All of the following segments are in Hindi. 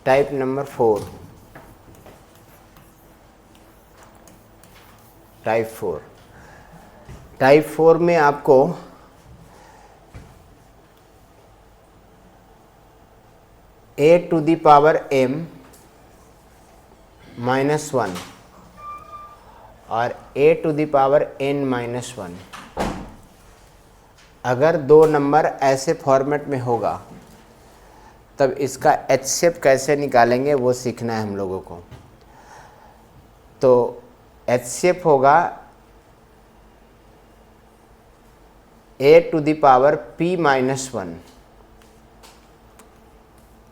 टाइप नंबर 4, टाइप 4 में आपको a to the power m -1 और a to the power n -1, अगर दो नंबर ऐसे फॉर्मेट में होगा तब इसका HCF कैसे निकालेंगे वो सीखना है हम लोगों को। तो HCF होगा a to the power p -1,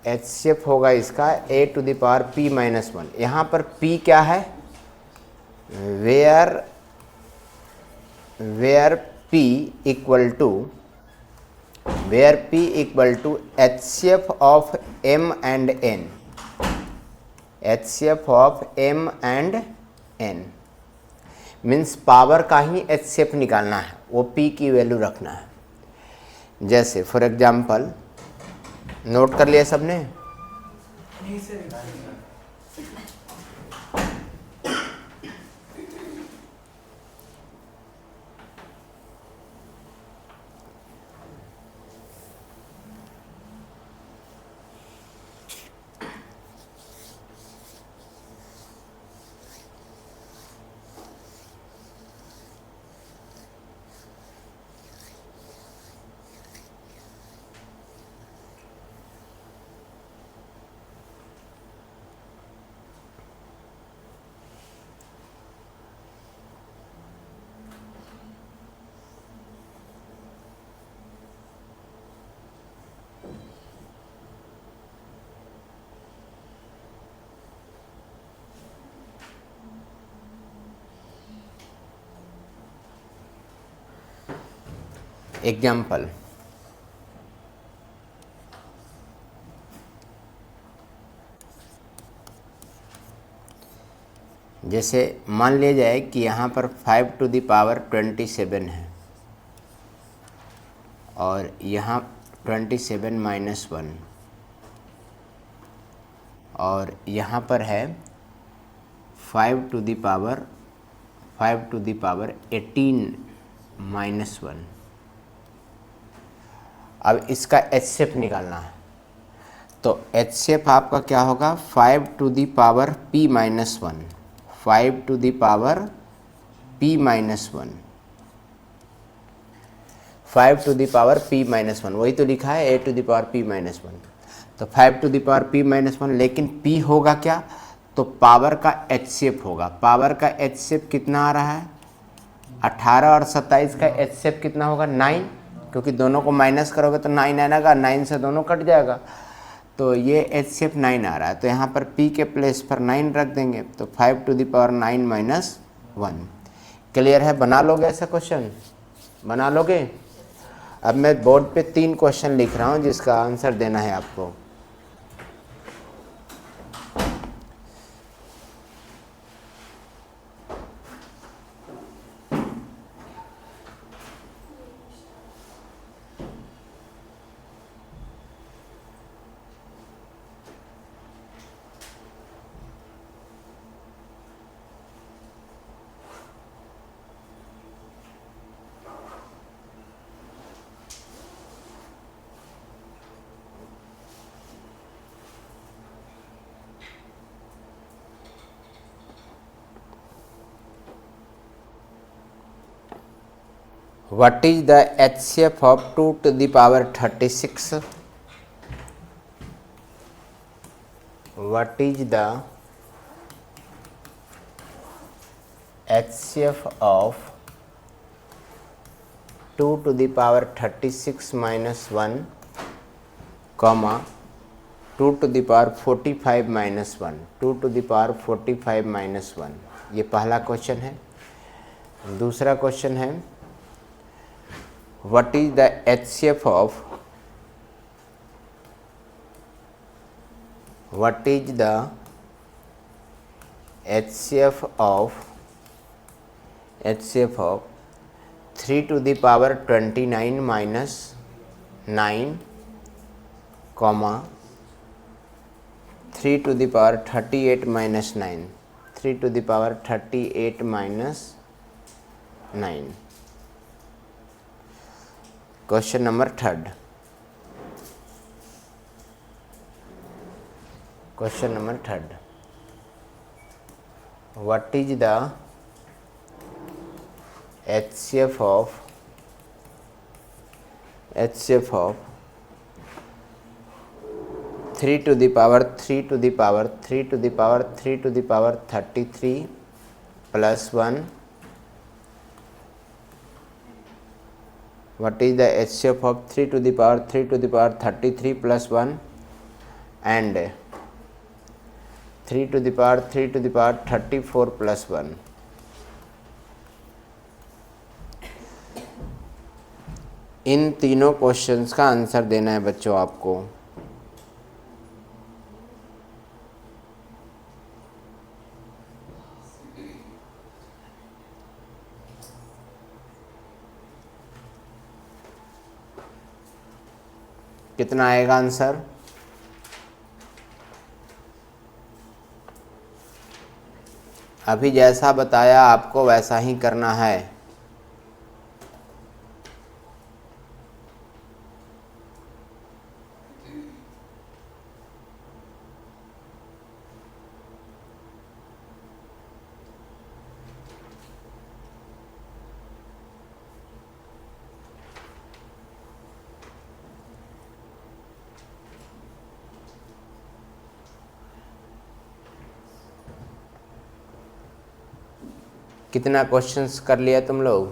HCF होगा इसका a to the power p -1। यहाँ पर p क्या है, where p equal to HCF of m and n, HCF of m and n means power का ही HCF निकालना है, वो p की वैल्यू रखना है। जैसे फॉर एग्जाम्पल, नोट कर लिया सबने? एग्जाम्पल, जैसे मान लिया जाए कि यहाँ पर 5 टू द पावर 27 है और यहाँ 27 -1 और यहाँ पर है 5 टू द पावर 18 -1। अब इसका HCF निकालना है, तो HCF आपका क्या होगा, 5 to the power p -1, 5 to the power p -1, 5 to the power p -1, वही तो लिखा है a to the power p -1। तो 5 टू द पावर p -1, लेकिन p होगा क्या, तो पावर का HCF होगा। पावर का HCF कितना आ रहा है, 18 और 27 का HCF कितना होगा, 9, क्योंकि दोनों को माइनस करोगे तो 9 आएगा, 9 से दोनों कट जाएगा, तो ये HCF 9 आ रहा है। तो यहाँ पर p के प्लेस पर 9 रख देंगे, तो 5 टू द पावर 9 -1। क्लियर है? बना लोगे ऐसा क्वेश्चन? बना लोगे? अब मैं बोर्ड पे 3 क्वेश्चन लिख रहा हूँ जिसका आंसर देना है आपको। What is the HCF of 2 to the power 36? What is the HCF of 2 to the power 36 -1, 2 to the power 45 -1, 2 to the power 45 -1। ये पहला क्वेश्चन है। दूसरा क्वेश्चन है, what is the HCF of HCF of 3 to the power 29 -9, 3 to the power 38 minus 9, 3 to the power 38 minus 9. Question number third. Question number third. What is the HCF of 3 to the power 3 to the power 3 to the power 3 to the power 33 plus 1? What is the HCF of 3 to the power 3 to the power 33 plus 1 and 3 to the power 3 to the power 34 plus 1? इन तीनों क्वेश्चंस का आंसर देना है बच्चों आपको। कितना आएगा आंसर? अभी जैसा बताया आपको वैसा ही करना है। कितना क्वेश्चंस कर लिया तुम लोग?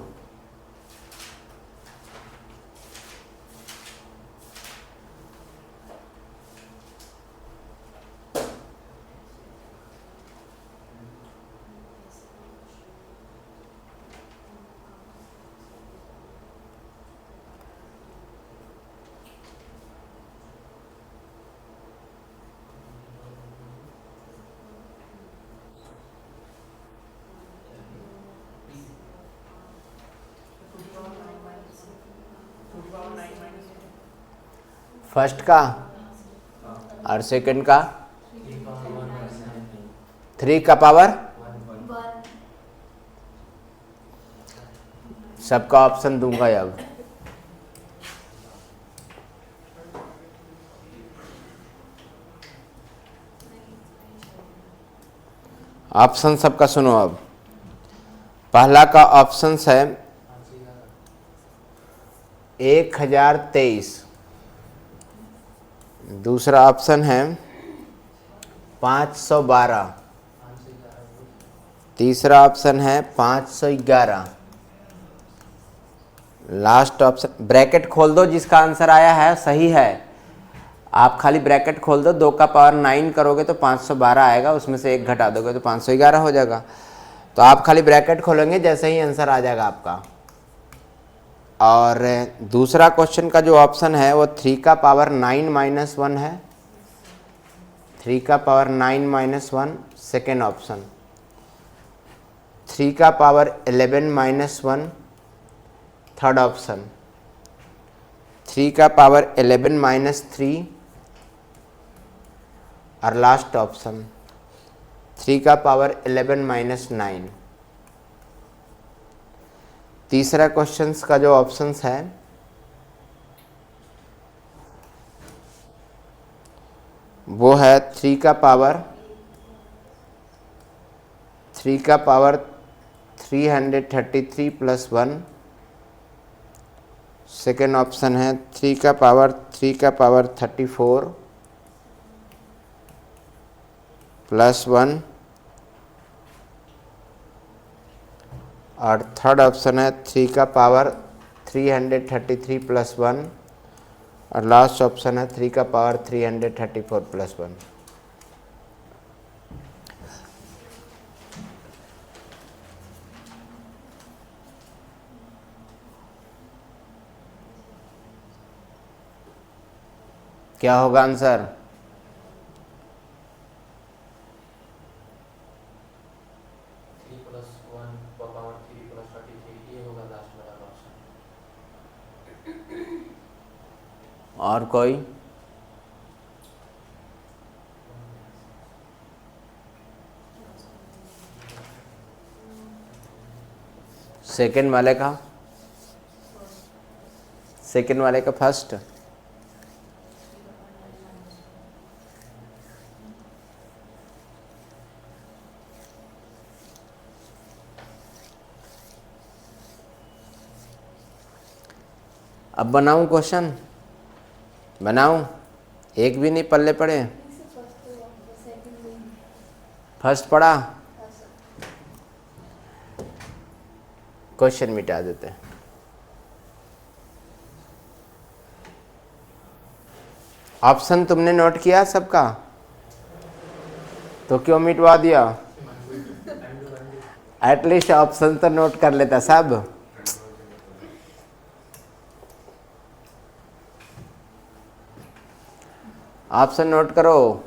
फर्स्ट का और सेकंड का 3 का पावर सबका ऑप्शन दूंगा अब। ऑप्शन सबका सुनो अब। पहला का ऑप्शन है 1023, दूसरा ऑप्शन है 512, तीसरा ऑप्शन है 511, लास्ट ऑप्शन। ब्रैकेट खोल दो, जिसका आंसर आया है सही है आप खाली ब्रैकेट खोल दो। 2 का पावर 9 करोगे तो 512 आएगा, उसमें से 1 घटा दोगे तो 511 हो जाएगा। तो आप खाली ब्रैकेट खोलेंगे, जैसे ही आंसर आ जाएगा आपका। और दूसरा क्वेश्चन का जो ऑप्शन है वो 3 का पावर 9 माइनस 1 है, 3 का पावर 9 माइनस 1 सेकेंड ऑप्शन। 3 का पावर 11 माइनस 1 थर्ड ऑप्शन। 3 का पावर 11 माइनस 3 और लास्ट ऑप्शन 3 का पावर 11 माइनस 9। तीसरा क्वेश्चंस का जो ऑप्शंस है वो है 3 का पावर 333 प्लस 1। सेकेंड ऑप्शन है 3 का पावर 34 प्लस 1 और थर्ड ऑप्शन है 3 का पावर 333 प्लस 1 और लास्ट ऑप्शन है 3 का पावर 334 प्लस 1। क्या होगा आंसर? और कोई? सेकेंड वाले का, सेकेंड वाले का फर्स्ट, अब बनाऊं क्वेश्चन, बनाऊं? एक भी नहीं पल्ले पड़े। फर्स्ट पढ़ा, क्वेश्चन मिटा देते हैं। ऑप्शन तुमने नोट किया सबका? तो क्यों मिटवा दिया? एटलीस्ट ऑप्शन तो नोट कर लेता सब। ऑप्शन नोट करो।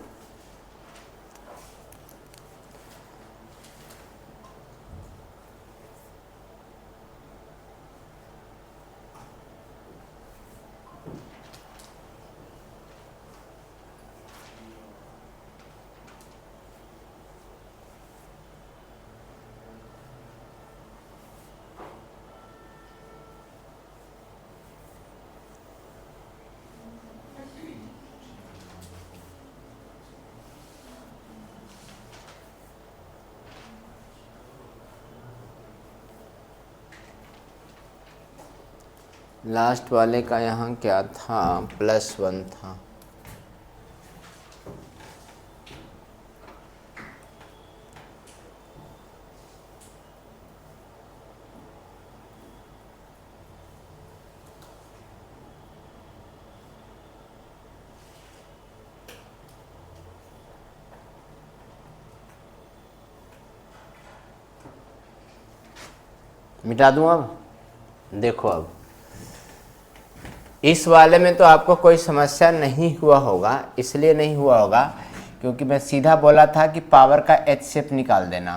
लास्ट वाले का यहाँ क्या था? +1 था। मिटा दूँ अब? देखो अब इस वाले में तो आपको कोई समस्या नहीं हुआ होगा, इसलिए नहीं हुआ होगा क्योंकि मैं सीधा बोला था कि पावर का HCF निकाल देना।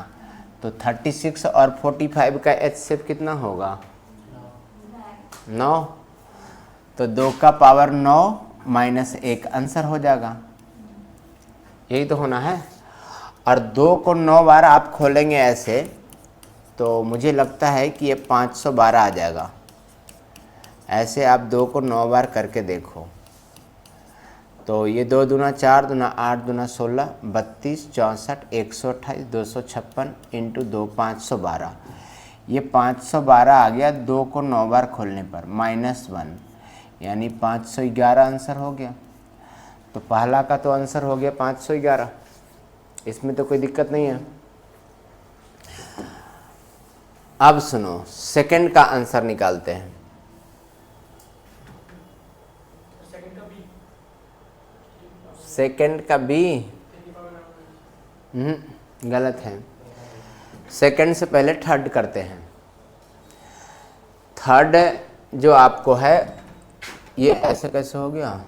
तो 36 और 45 का HCF कितना होगा? 9। तो 2 का पावर 9 माइनस 1 आंसर हो जाएगा। यही तो होना है। और 2 को 9 बार आप खोलेंगे ऐसे, तो मुझे लगता है कि ये 512 आ जाएगा। ऐसे आप 2 को 9 बार करके देखो। तो ये 2 दूना 4 दूना 8 दूना 16 32 64 128 256 इंटू 2 512। ये 512 आ गया 2 को 9 बार खोलने पर -1, यानी 511 आंसर हो गया। तो पहला का तो आंसर हो गया 511, इसमें तो कोई दिक्कत नहीं है। अब सुनो, सेकंड का आंसर निकालते हैं। सेकंड का बी गलत है। सेकंड से पहले थर्ड करते हैं। थर्ड जो आपको है ये ऐसे कैसे हो गया?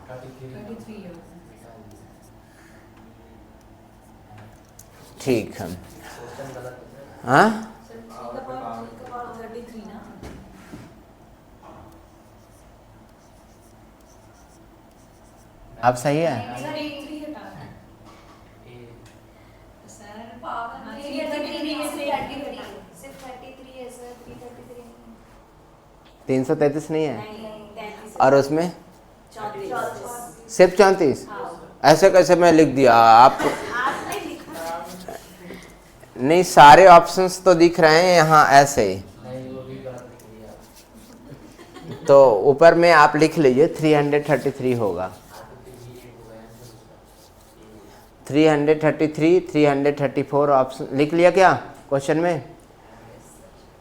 ठीक है। हाँ अब सही है। तीन 333 नहीं है और उसमें सिर्फ 34। ऐसे कैसे मैं लिख दिया? आपको नहीं, सारे ऑप्शंस तो दिख रहे हैं यहाँ ऐसे। तो ऊपर में आप लिख लीजिए 333 होगा। 333 334 ऑप्शन लिख लिया क्या क्वेश्चन में?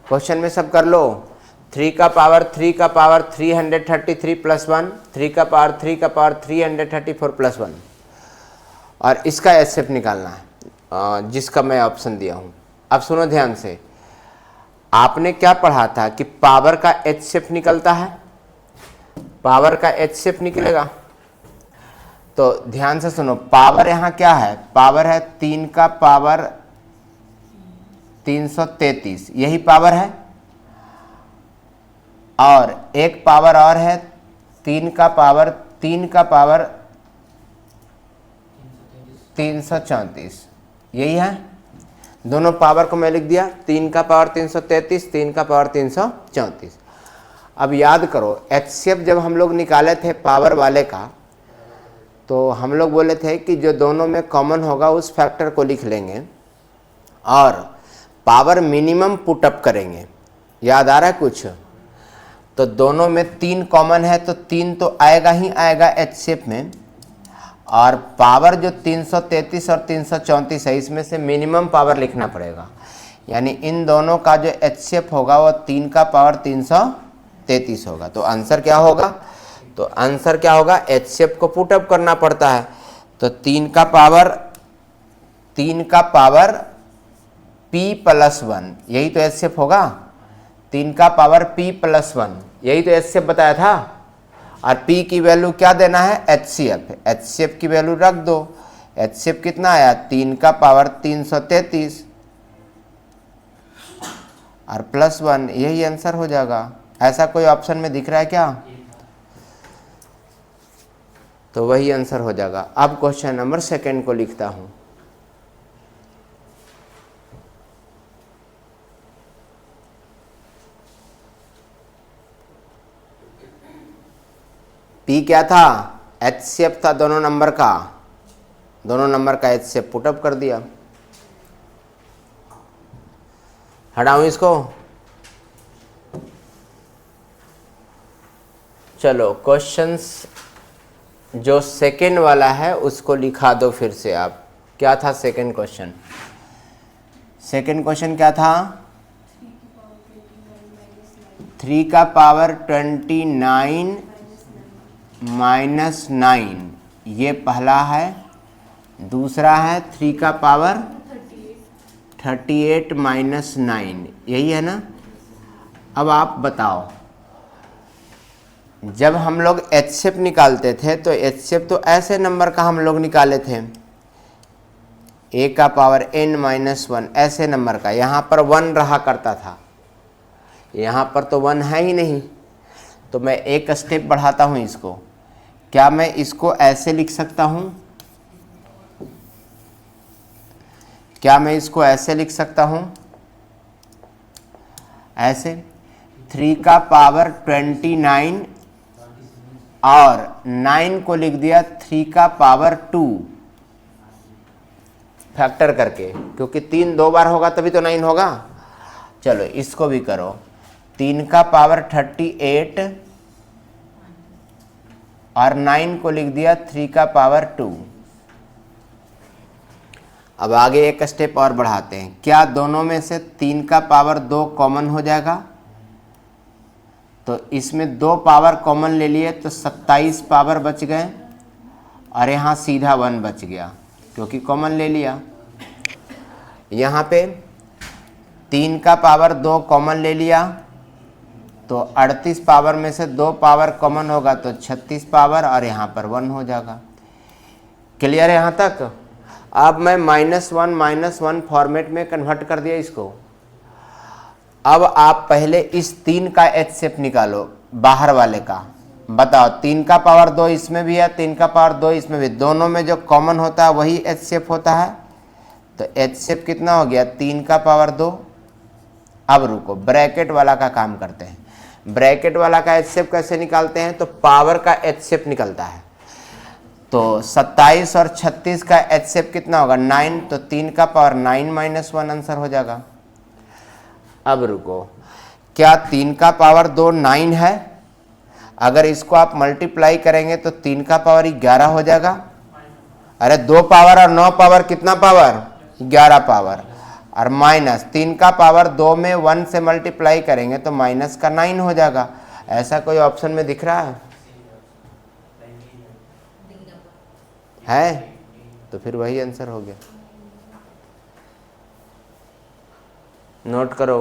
क्वेश्चन में सब कर लो। 3 का पावर 333 + 1, 3 का पावर 334 + 1, और इसका HCF निकालना है जिसका मैं ऑप्शन दिया हूँ। अब सुनो ध्यान से, आपने क्या पढ़ा था कि पावर का HCF निकलता है, पावर का HCF निकलेगा। तो ध्यान से सुनो, पावर यहाँ क्या है? पावर है 3 का पावर 333, यही पावर है। और एक पावर और है 3 का पावर 334, यही है। दोनों पावर को मैं लिख दिया, 3 का पावर 333, 3 का पावर 334। अब याद करो एचसीएफ जब हम लोग निकाले थे पावर वाले का, तो हम लोग बोले थे कि जो दोनों में कॉमन होगा उस फैक्टर को लिख लेंगे और पावर मिनिमम पुटअप करेंगे। याद आ रहा है कुछ? तो दोनों में 3 कॉमन है तो 3 तो आएगा ही आएगा एचसीएफ में, और पावर जो 333 और 334 है इसमें से मिनिमम पावर लिखना पड़ेगा। यानी इन दोनों का जो एचसीएफ होगा वो 3 का पावर 333 होगा। तो आंसर क्या होगा? तो आंसर क्या होगा? एचसीएफ को पुटअप करना पड़ता है, तो 3 का पावर p + 1, यही तो एचसीएफ होगा। 3 का पावर p + 1, यही तो एचसीएफ बताया था। और p की वैल्यू क्या देना है? एचसीएफ। एचसीएफ की वैल्यू रख दो। एचसीएफ कितना आया? 3 का पावर 333 और +1, यही आंसर हो जाएगा। ऐसा कोई ऑप्शन में दिख रहा है क्या? तो वही आंसर हो जाएगा। अब क्वेश्चन नंबर 2 को लिखता हूं। P क्या था? एचसीएफ था दोनों नंबर का एचसीएफ पुटअप कर दिया। हटाऊं इसको? चलो क्वेश्चंस जो सेकेंड वाला है उसको लिखा दो फिर से आप। क्या था सेकेंड क्वेश्चन? सेकेंड क्वेश्चन क्या था? 3 का पावर 29 - 9, ये पहला है। दूसरा है 3 का पावर 38 - 9, यही है ना? अब आप बताओ, जब हम लोग एचसीएफ निकालते थे तो एचसीएफ तो ऐसे नंबर का हम लोग निकाले थे, a का पावर n - 1, ऐसे नंबर का। यहाँ पर 1 रहा करता था, यहाँ पर तो 1 है ही नहीं। तो मैं एक स्टेप बढ़ाता हूँ इसको। क्या मैं इसको ऐसे लिख सकता हूँ? क्या मैं इसको ऐसे लिख सकता हूँ? ऐसे 3 का पावर 29 और 9 को लिख दिया 3 का पावर 2 फैक्टर करके, क्योंकि 3 2 बार होगा तभी तो 9 होगा। चलो इसको भी करो। 3 का पावर 38 और 9 को लिख दिया 3 का पावर 2। अब आगे एक स्टेप और बढ़ाते हैं। क्या दोनों में से 3 का पावर 2 कॉमन हो जाएगा? तो इसमें 2 पावर कॉमन ले लिए तो 27 पावर बच गए, और यहाँ सीधा 1 बच गया क्योंकि कॉमन ले लिया। यहाँ पे 3 का पावर 2 कॉमन ले लिया तो 38 पावर में से 2 पावर कॉमन होगा तो 36 पावर, और यहाँ पर 1 हो जाएगा। क्लियर है यहाँ तक? अब मैं -1 फॉर्मेट में कन्वर्ट कर दिया इसको। अब आप पहले इस 3 का एचसीएफ निकालो, बाहर वाले का। बताओ 3 का पावर 2 इसमें भी है, 3 का पावर 2 इसमें भी, दोनों में जो कॉमन होता है वही एचसीएफ होता है। तो एचसीएफ कितना हो गया? 3 का पावर 2। अब रुको, ब्रैकेट वाला का काम करते हैं। ब्रैकेट वाला का एचसीएफ कैसे निकालते हैं? तो पावर का एचसीएफ निकलता है। तो 27 और 36 का एचसीएफ कितना होगा? 9। तो 3 का पावर 9 - 1 आंसर हो जाएगा। अब रुको, क्या 3 का पावर 2 9 है? अगर इसको आप मल्टीप्लाई करेंगे तो 3 का पावर 11 हो जाएगा। अरे 2 पावर और 9 पावर कितना पावर? 11 पावर। और माइनस 3 का पावर 2 में 1 से मल्टीप्लाई करेंगे तो माइनस का 9 हो जाएगा। ऐसा कोई ऑप्शन में दिख रहा है? तो फिर वही आंसर हो गया। नोट करो।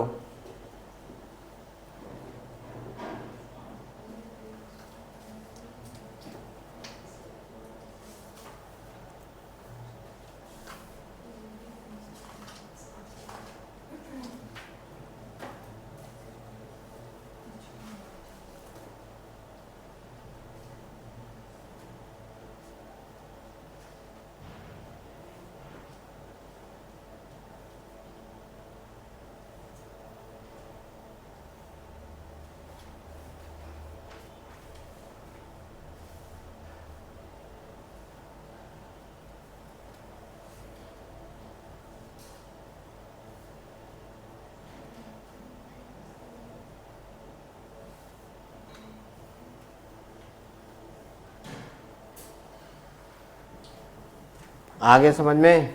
आगे समझ में?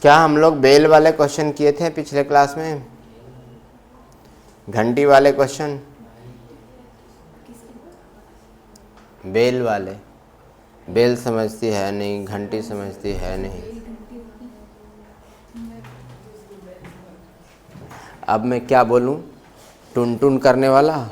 क्या हम लोग बेल वाले क्वेश्चन किए थे पिछले क्लास में? घंटी वाले क्वेश्चन, बेल वाले। बेल समझती है नहीं, घंटी समझती है नहीं। अब मैं क्या बोलूं? टुन टुन करने वाला।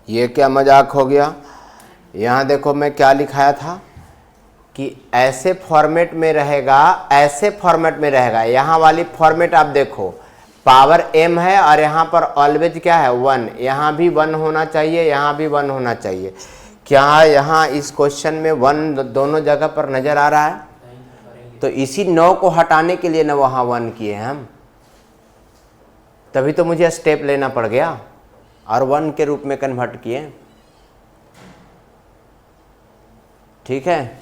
ये क्या मजाक हो गया? यहाँ देखो मैं क्या लिखाया था कि ऐसे फॉर्मेट में रहेगा, ऐसे फॉर्मेट में रहेगा। यहाँ वाली फॉर्मेट आप देखो, पावर m है और यहाँ पर ऑलवेज क्या है 1। यहाँ भी 1 होना चाहिए, यहाँ भी 1 होना चाहिए। क्या यहाँ इस क्वेश्चन में 1 दोनों जगह पर नजर आ रहा है? तो इसी 9 को हटाने के लिए ना वहाँ 1 किए हैं हम, तभी तो मुझे स्टेप लेना पड़ गया और 1 के रूप में कन्वर्ट किए। ठीक है,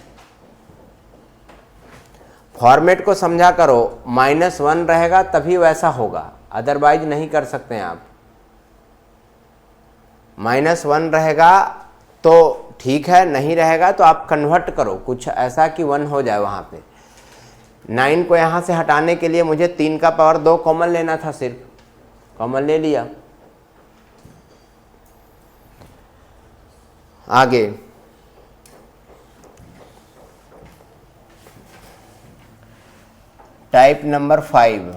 फॉर्मेट को समझा करो। -1 रहेगा तभी वैसा होगा, अदरवाइज नहीं कर सकते हैं आप। -1 रहेगा तो ठीक है, नहीं रहेगा तो आप कन्वर्ट करो कुछ ऐसा कि 1 हो जाए वहाँ पे। 9 को यहाँ से हटाने के लिए मुझे 3 का पावर 2 कॉमन लेना था, सिर्फ कॉमन ले लिया। आगे टाइप नंबर 5।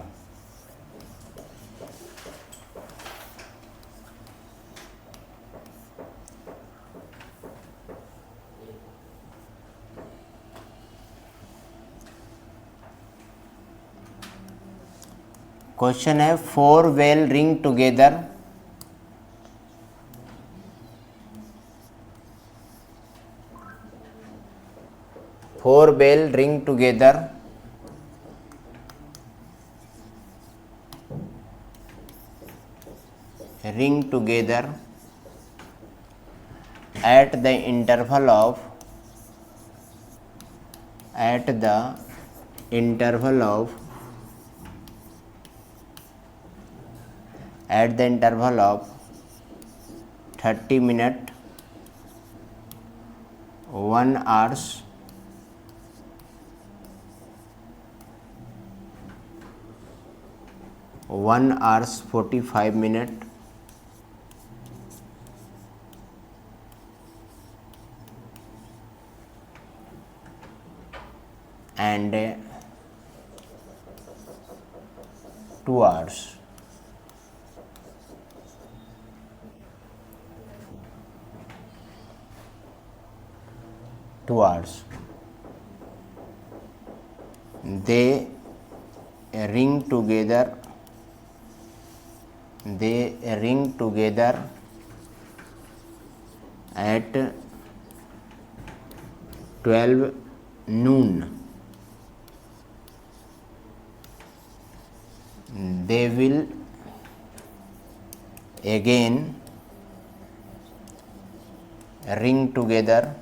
क्वेश्चन है 4 well ring together ring together at the interval of 30 minutes, 1 hours, 1 hours 45 minutes, and 2 hours. They ring together at 12 noon. They will again ring together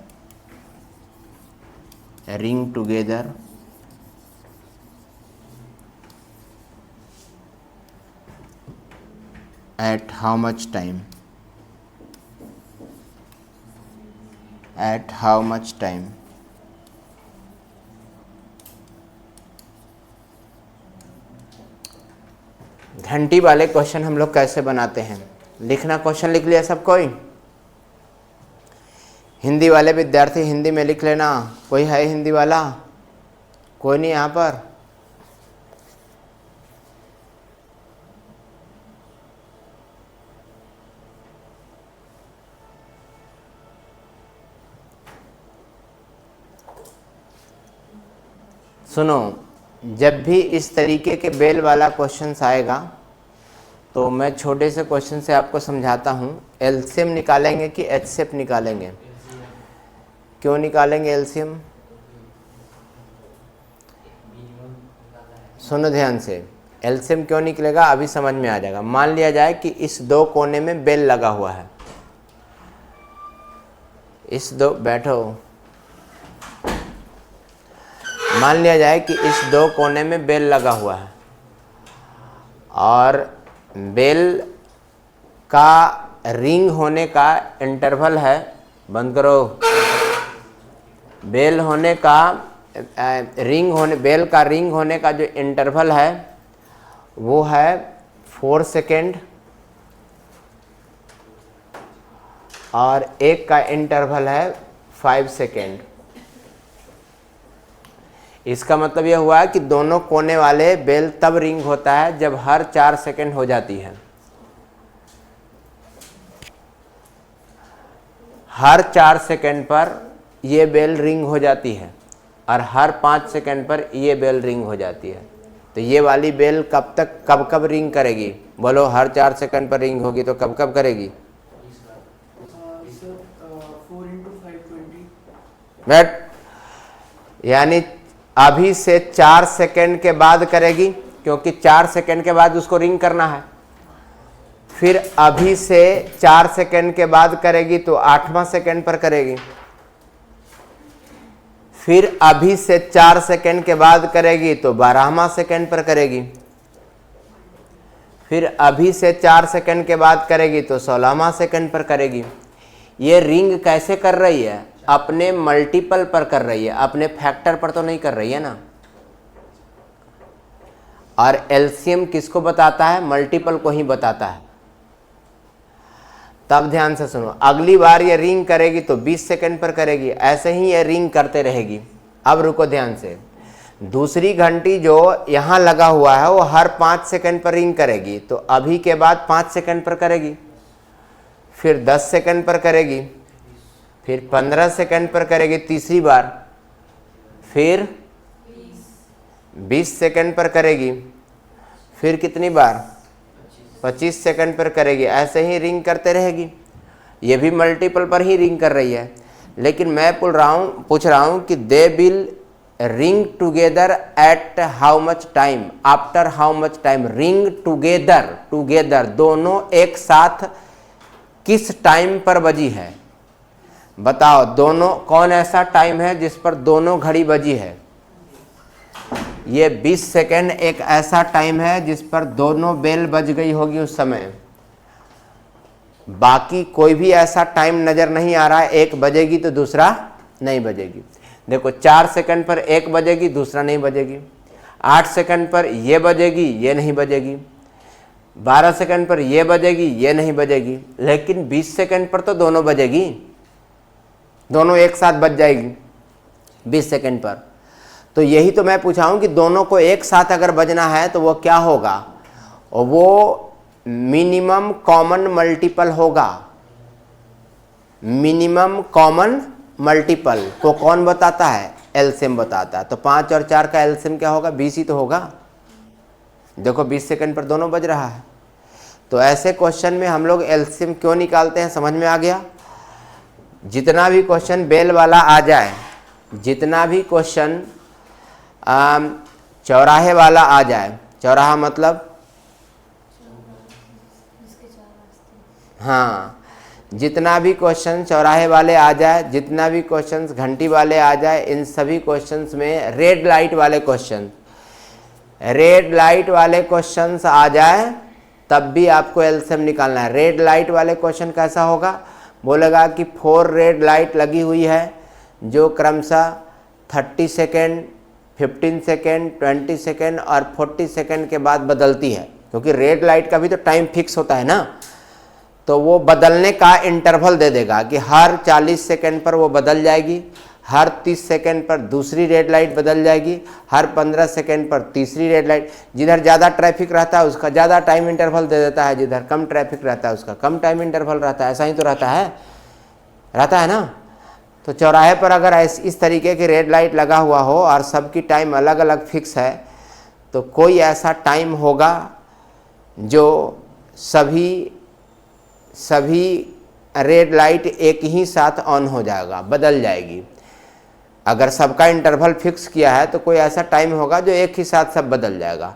at how much time? घंटी वाले क्वेश्चन हम लोग कैसे बनाते हैं? लिखना, क्वेश्चन लिख लिया सब कोई? हिंदी वाले विद्यार्थी हिंदी में लिख लेना। कोई है हिंदी वाला? कोई नहीं यहाँ पर? सुनो, जब भी इस तरीके के बेल वाला क्वेश्चंस आएगा तो मैं छोटे से क्वेश्चन से आपको समझाता हूँ। एलसीएम निकालेंगे कि एचसीएफ निकालेंगे? क्यों निकालेंगे एलसीएम? सुनो ध्यान से, एलसीएम क्यों निकलेगा अभी समझ में आ जाएगा। मान लिया जाए कि इस दो कोने में बेल लगा हुआ है, इस दो बैठो, मान लिया जाए कि इस दो कोने में बेल लगा हुआ है और बेल का रिंग होने का इंटरवल है, बंद करो, बेल होने का बेल का रिंग होने का जो इंटरवल है वो है 4 सेकेंड और एक का इंटरवल है 5 सेकेंड। इसका मतलब यह हुआ कि दोनों कोने वाले बेल तब रिंग होता है जब हर 4 सेकेंड हो जाती है। हर 4 सेकेंड पर ये बेल रिंग हो जाती है और हर 5 सेकेंड पर ये बेल रिंग हो जाती है। तो ये वाली बेल कब रिंग करेगी? बोलो, हर 4 सेकेंड पर रिंग होगी तो कब करेगी? बैठ, यानी अभी से 4 सेकेंड के बाद करेगी, क्योंकि 4 सेकेंड के बाद उसको रिंग करना है। फिर अभी से 4 सेकेंड के बाद करेगी तो 8वां सेकेंड पर करेगी। फिर अभी से 4 सेकेंड के बाद करेगी तो 12वां सेकेंड पर करेगी। फिर अभी से 4 सेकेंड के बाद करेगी तो 16वां सेकेंड पर करेगी। ये रिंग कैसे कर रही है? अपने मल्टीपल पर कर रही है, अपने फैक्टर पर तो नहीं कर रही है ना। और एलसीएम किसको बताता है? मल्टीपल को ही बताता है। तब ध्यान से सुनो, अगली बार ये रिंग करेगी तो 20 सेकेंड पर करेगी, ऐसे ही ये रिंग करते रहेगी। अब रुको ध्यान से, दूसरी घंटी जो यहाँ लगा हुआ है वो हर 5 सेकेंड पर रिंग करेगी, तो अभी के बाद 5 सेकेंड पर करेगी, फिर 10 सेकेंड पर करेगी, फिर 15 सेकेंड पर करेगी तीसरी बार, फिर 20 सेकेंड पर करेगी, फिर कितनी बार? 25 सेकंड पर करेगी। ऐसे ही रिंग करते रहेगी। ये भी मल्टीपल पर ही रिंग कर रही है। लेकिन मैं पूछ रहा हूँ कि they will ring together eight how much time, after how much time. Ring together दोनों एक साथ किस टाइम पर बजी है? बताओ, दोनों कौन ऐसा टाइम है जिस पर दोनों घड़ी बजी है? ये 20 सेकेंड एक ऐसा टाइम है जिस पर दोनों बेल बज गई होगी उस समय। बाकी कोई भी ऐसा टाइम नज़र नहीं आ रहा है, एक बजेगी तो दूसरा नहीं बजेगी। देखो, 4 सेकंड पर एक बजेगी, दूसरा नहीं बजेगी। 8 सेकंड पर ये बजेगी, ये नहीं बजेगी। 12 सेकंड पर ये बजेगी, ये नहीं बजेगी। लेकिन 20 सेकंड पर तो दोनों बजेगी, दोनों एक साथ बज जाएगी 20 सेकंड पर। तो यही तो मैं पूछा हूँ कि दोनों को एक साथ अगर बजना है तो वो क्या होगा? और वो मिनिमम कॉमन मल्टीपल होगा। मिनिमम कॉमन मल्टीपल को कौन बताता है? एलसीएम बताता है। तो 5 और 4 का एलसीएम क्या होगा? 20 ही तो होगा। देखो, 20 सेकंड पर दोनों बज रहा है। तो ऐसे क्वेश्चन में हम लोग एलसीएम क्यों निकालते हैं, समझ में आ गया? जितना भी क्वेश्चन बेल वाला आ जाए, जितना भी क्वेश्चन चौराहे वाला आ जाए, चौराहा मतलब हाँ, जितना भी क्वेश्चन चौराहे वाले आ जाए, जितना भी क्वेश्चंस घंटी वाले आ जाए, इन सभी क्वेश्चंस में रेड लाइट वाले क्वेश्चंस आ जाए तब भी आपको एलसीएम निकालना है। रेड लाइट वाले क्वेश्चन कैसा होगा? बोलेगा कि 4 रेड लाइट लगी हुई है जो क्रमशः 30 सेकेंड, 15 सेकेंड, 20 सेकेंड और 40 सेकेंड के बाद बदलती है। क्योंकि रेड लाइट का भी तो टाइम फिक्स होता है ना, तो वो बदलने का इंटरवल दे देगा कि हर 40 सेकेंड पर वो बदल जाएगी, हर 30 सेकेंड पर दूसरी रेड लाइट बदल जाएगी, हर 15 सेकेंड पर तीसरी रेड लाइट। जिधर ज़्यादा ट्रैफिक रहता है उसका ज़्यादा टाइम इंटरवल दे देता है, जिधर कम ट्रैफिक रहता है उसका कम टाइम इंटरवल रहता है। ऐसा ही तो रहता है ना। तो चौराहे पर अगर इस तरीके की रेड लाइट लगा हुआ हो और सबकी टाइम अलग अलग फिक्स है, तो कोई ऐसा टाइम होगा जो सभी रेड लाइट एक ही साथ ऑन हो जाएगा, बदल जाएगी। अगर सबका इंटरवल फिक्स किया है तो कोई ऐसा टाइम होगा जो एक ही साथ सब बदल जाएगा।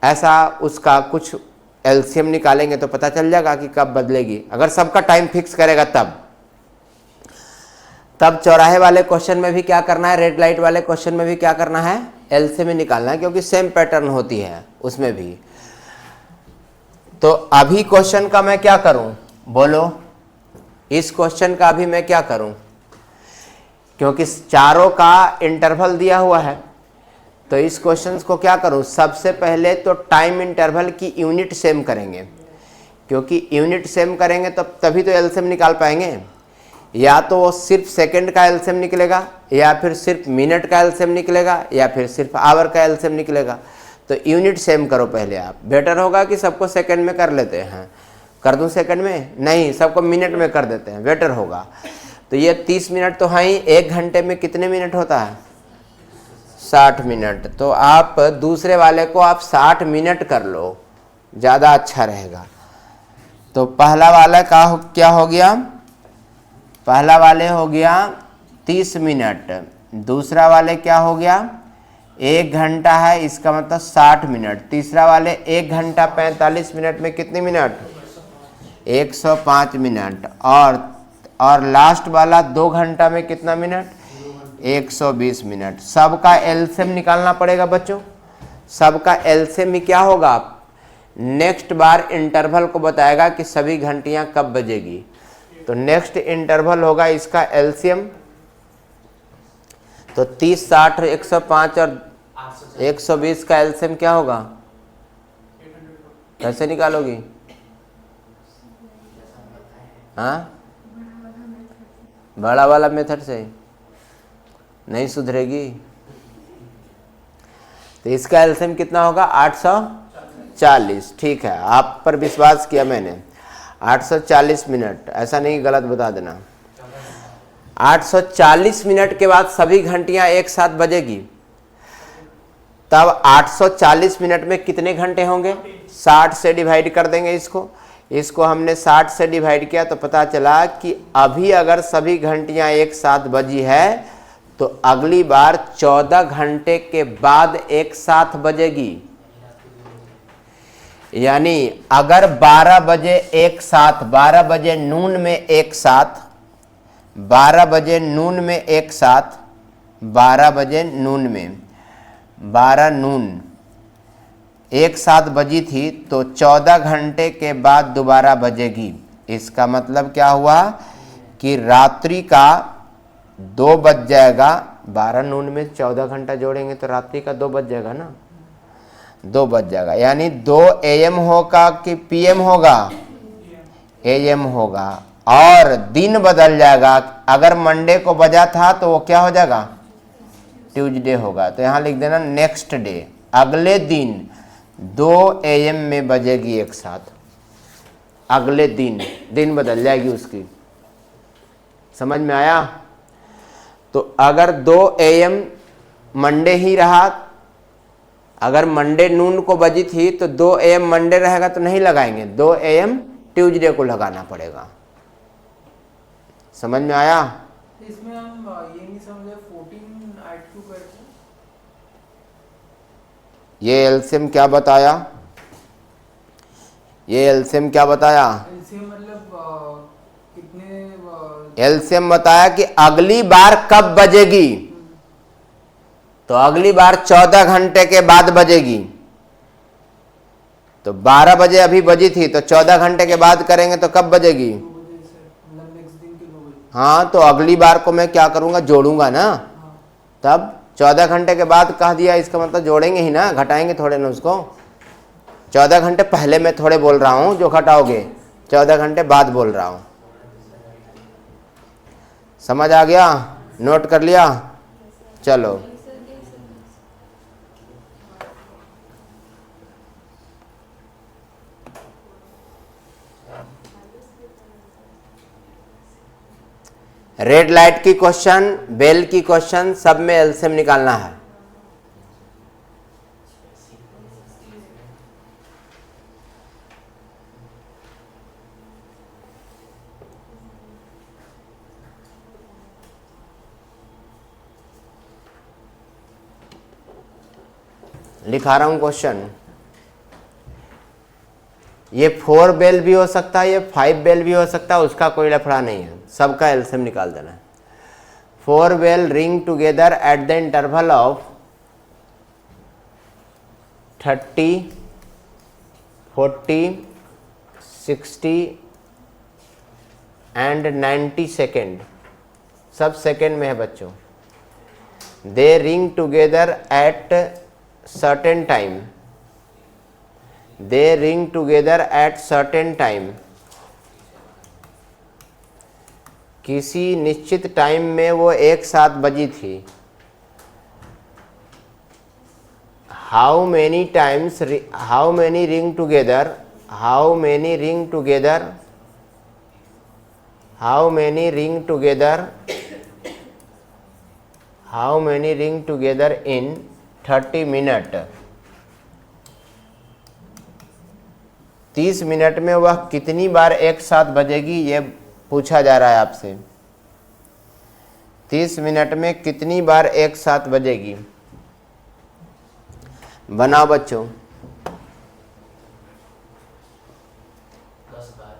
ऐसा उसका कुछ एलसीएम निकालेंगे तो पता चल जाएगा कि कब बदलेगी, अगर सबका टाइम फिक्स करेगा तब चौराहे वाले क्वेश्चन में भी क्या करना है, रेड लाइट वाले क्वेश्चन में भी क्या करना है, एलसीएम निकालना है, क्योंकि सेम पैटर्न होती है उसमें भी। तो अभी क्वेश्चन का मैं क्या करूं, बोलो, इस क्वेश्चन का अभी मैं क्या करूं, क्योंकि चारों का इंटरवल दिया हुआ है, तो इस क्वेश्चन को क्या करूं, सबसे पहले तो टाइम इंटरवल की यूनिट सेम करेंगे, क्योंकि यूनिट सेम करेंगे तो तभी तो एलसीएम निकाल पाएंगे। या तो वो सिर्फ सेकंड का एलसीएम निकलेगा, या फिर सिर्फ मिनट का एलसीएम निकलेगा, या फिर सिर्फ आवर का एलसीएम निकलेगा। तो यूनिट सेम करो पहले आप, बेटर होगा कि सबको सेकंड में कर लेते हैं, कर दूं सेकंड में, नहीं सबको मिनट में कर देते हैं, बेटर होगा। तो ये 30 मिनट तो है ही, 1 घंटे में कितने मिनट होता है, 60 मिनट। तो आप दूसरे वाले को आप 60 मिनट कर लो, ज़्यादा अच्छा रहेगा। तो पहला वाला का क्या हो गया, पहला वाले हो गया 30 मिनट, दूसरा वाले क्या हो गया 1 घंटा है, इसका मतलब 60 मिनट, तीसरा वाले 1 घंटा 45 मिनट में कितने मिनट, 105 मिनट, और लास्ट वाला 2 घंटा में कितना मिनट, 120 मिनट। सबका एलसीएम निकालना पड़ेगा बच्चों, सबका एलसीएम ही क्या होगा, नेक्स्ट बार इंटरवल को बताएगा कि सभी घंटियां कब बजेगी। तो नेक्स्ट इंटरवल होगा इसका एलसीएम, तो 30, 60, 105 और 120 का एलसीएम क्या होगा, कैसे निकालोगी, हाँ बड़ा वाला मेथड से नहीं सुधरेगी। तो इसका एलसीएम कितना होगा, 840। ठीक है, आप पर विश्वास किया मैंने, 840 मिनट, ऐसा नहीं गलत बता देना। 840 मिनट के बाद सभी घंटियां एक साथ बजेगी, तब 840 मिनट में कितने घंटे होंगे, 60 से डिवाइड कर देंगे इसको हमने 60 से डिवाइड किया तो पता चला कि अभी अगर सभी घंटियां एक साथ बजी है तो अगली बार 14 घंटे के बाद एक साथ बजेगी। यानी अगर 12 बजे एक साथ, 12 बजे नून में एक साथ, 12 बजे नून में एक साथ, 12 बजे नून में, 12 नून एक साथ बजी थी तो 14 घंटे के बाद दोबारा बजेगी। इसका मतलब क्या हुआ कि रात्रि का 2 बज जाएगा, 12 नून में 14 घंटा जोड़ेंगे तो रात्रि का 2 बज जाएगा ना, 2 बज जाएगा। यानी 2 AM होगा कि PM होगा, AM होगा, और दिन बदल जाएगा। अगर मंडे को बजा था तो वो क्या हो जाएगा, ट्यूसडे होगा। तो यहाँ लिख देना नेक्स्ट डे, अगले दिन 2 AM में बजेगी एक साथ, अगले दिन बदल जाएगी उसकी। समझ में आया? तो अगर 2 AM मंडे ही रहा, अगर मंडे नून को बजी थी तो 2 AM मंडे रहेगा तो नहीं लगाएंगे, 2 AM ट्यूसडे को लगाना पड़ेगा। समझ में आया? इसमें हम ये नहीं समझे 14 ऐड क्यों करते हैं? ये एलसीएम क्या बताया, ये एलसीएम क्या बताया, एलसीएम मतलब कितने, एलसीएम बताया कि अगली बार कब बजेगी, तो अगली बार 14 घंटे के बाद बजेगी। तो 12 बजे अभी बजी थी तो 14 घंटे के बाद करेंगे तो कब बजेगी, 2 बजे से, मतलब नेक्स्ट दिन के 2 बजे। हाँ, तो अगली बार को मैं क्या करूंगा, जोड़ूंगा ना। तब 14 घंटे के बाद कह दिया, इसका मतलब जोड़ेंगे ही ना, घटाएंगे थोड़े ना उसको। 14 घंटे पहले मैं थोड़े बोल रहा हूं जो घटाओगे, 14 घंटे बाद बोल रहा हूं। समझ आ गया? नोट कर लिया? चलो रेड लाइट की क्वेश्चन, बेल की क्वेश्चन, सब में एलसीएम निकालना है। लिखा रहा हूं क्वेश्चन। ये 4 बेल भी हो सकता है, ये 5 बेल भी हो सकता है, उसका कोई लफड़ा नहीं है, सबका एलसीएम निकाल देना है। 4 bell ring together at the interval of 30, 40, 60 and 90 second, सब सेकेंड में है बच्चों। They ring together at certain time, they ring together at certain time, किसी निश्चित टाइम में वो एक साथ बजी थी। How many times, how many ring together, how many ring together, how many ring together, how many ring together in 30 minute, 30 minute में वह कितनी बार एक साथ बजेगी, ये पूछा जा रहा है आपसे। 30 मिनट में कितनी बार एक साथ बजेगी, बनाओ बच्चों। 10 बार।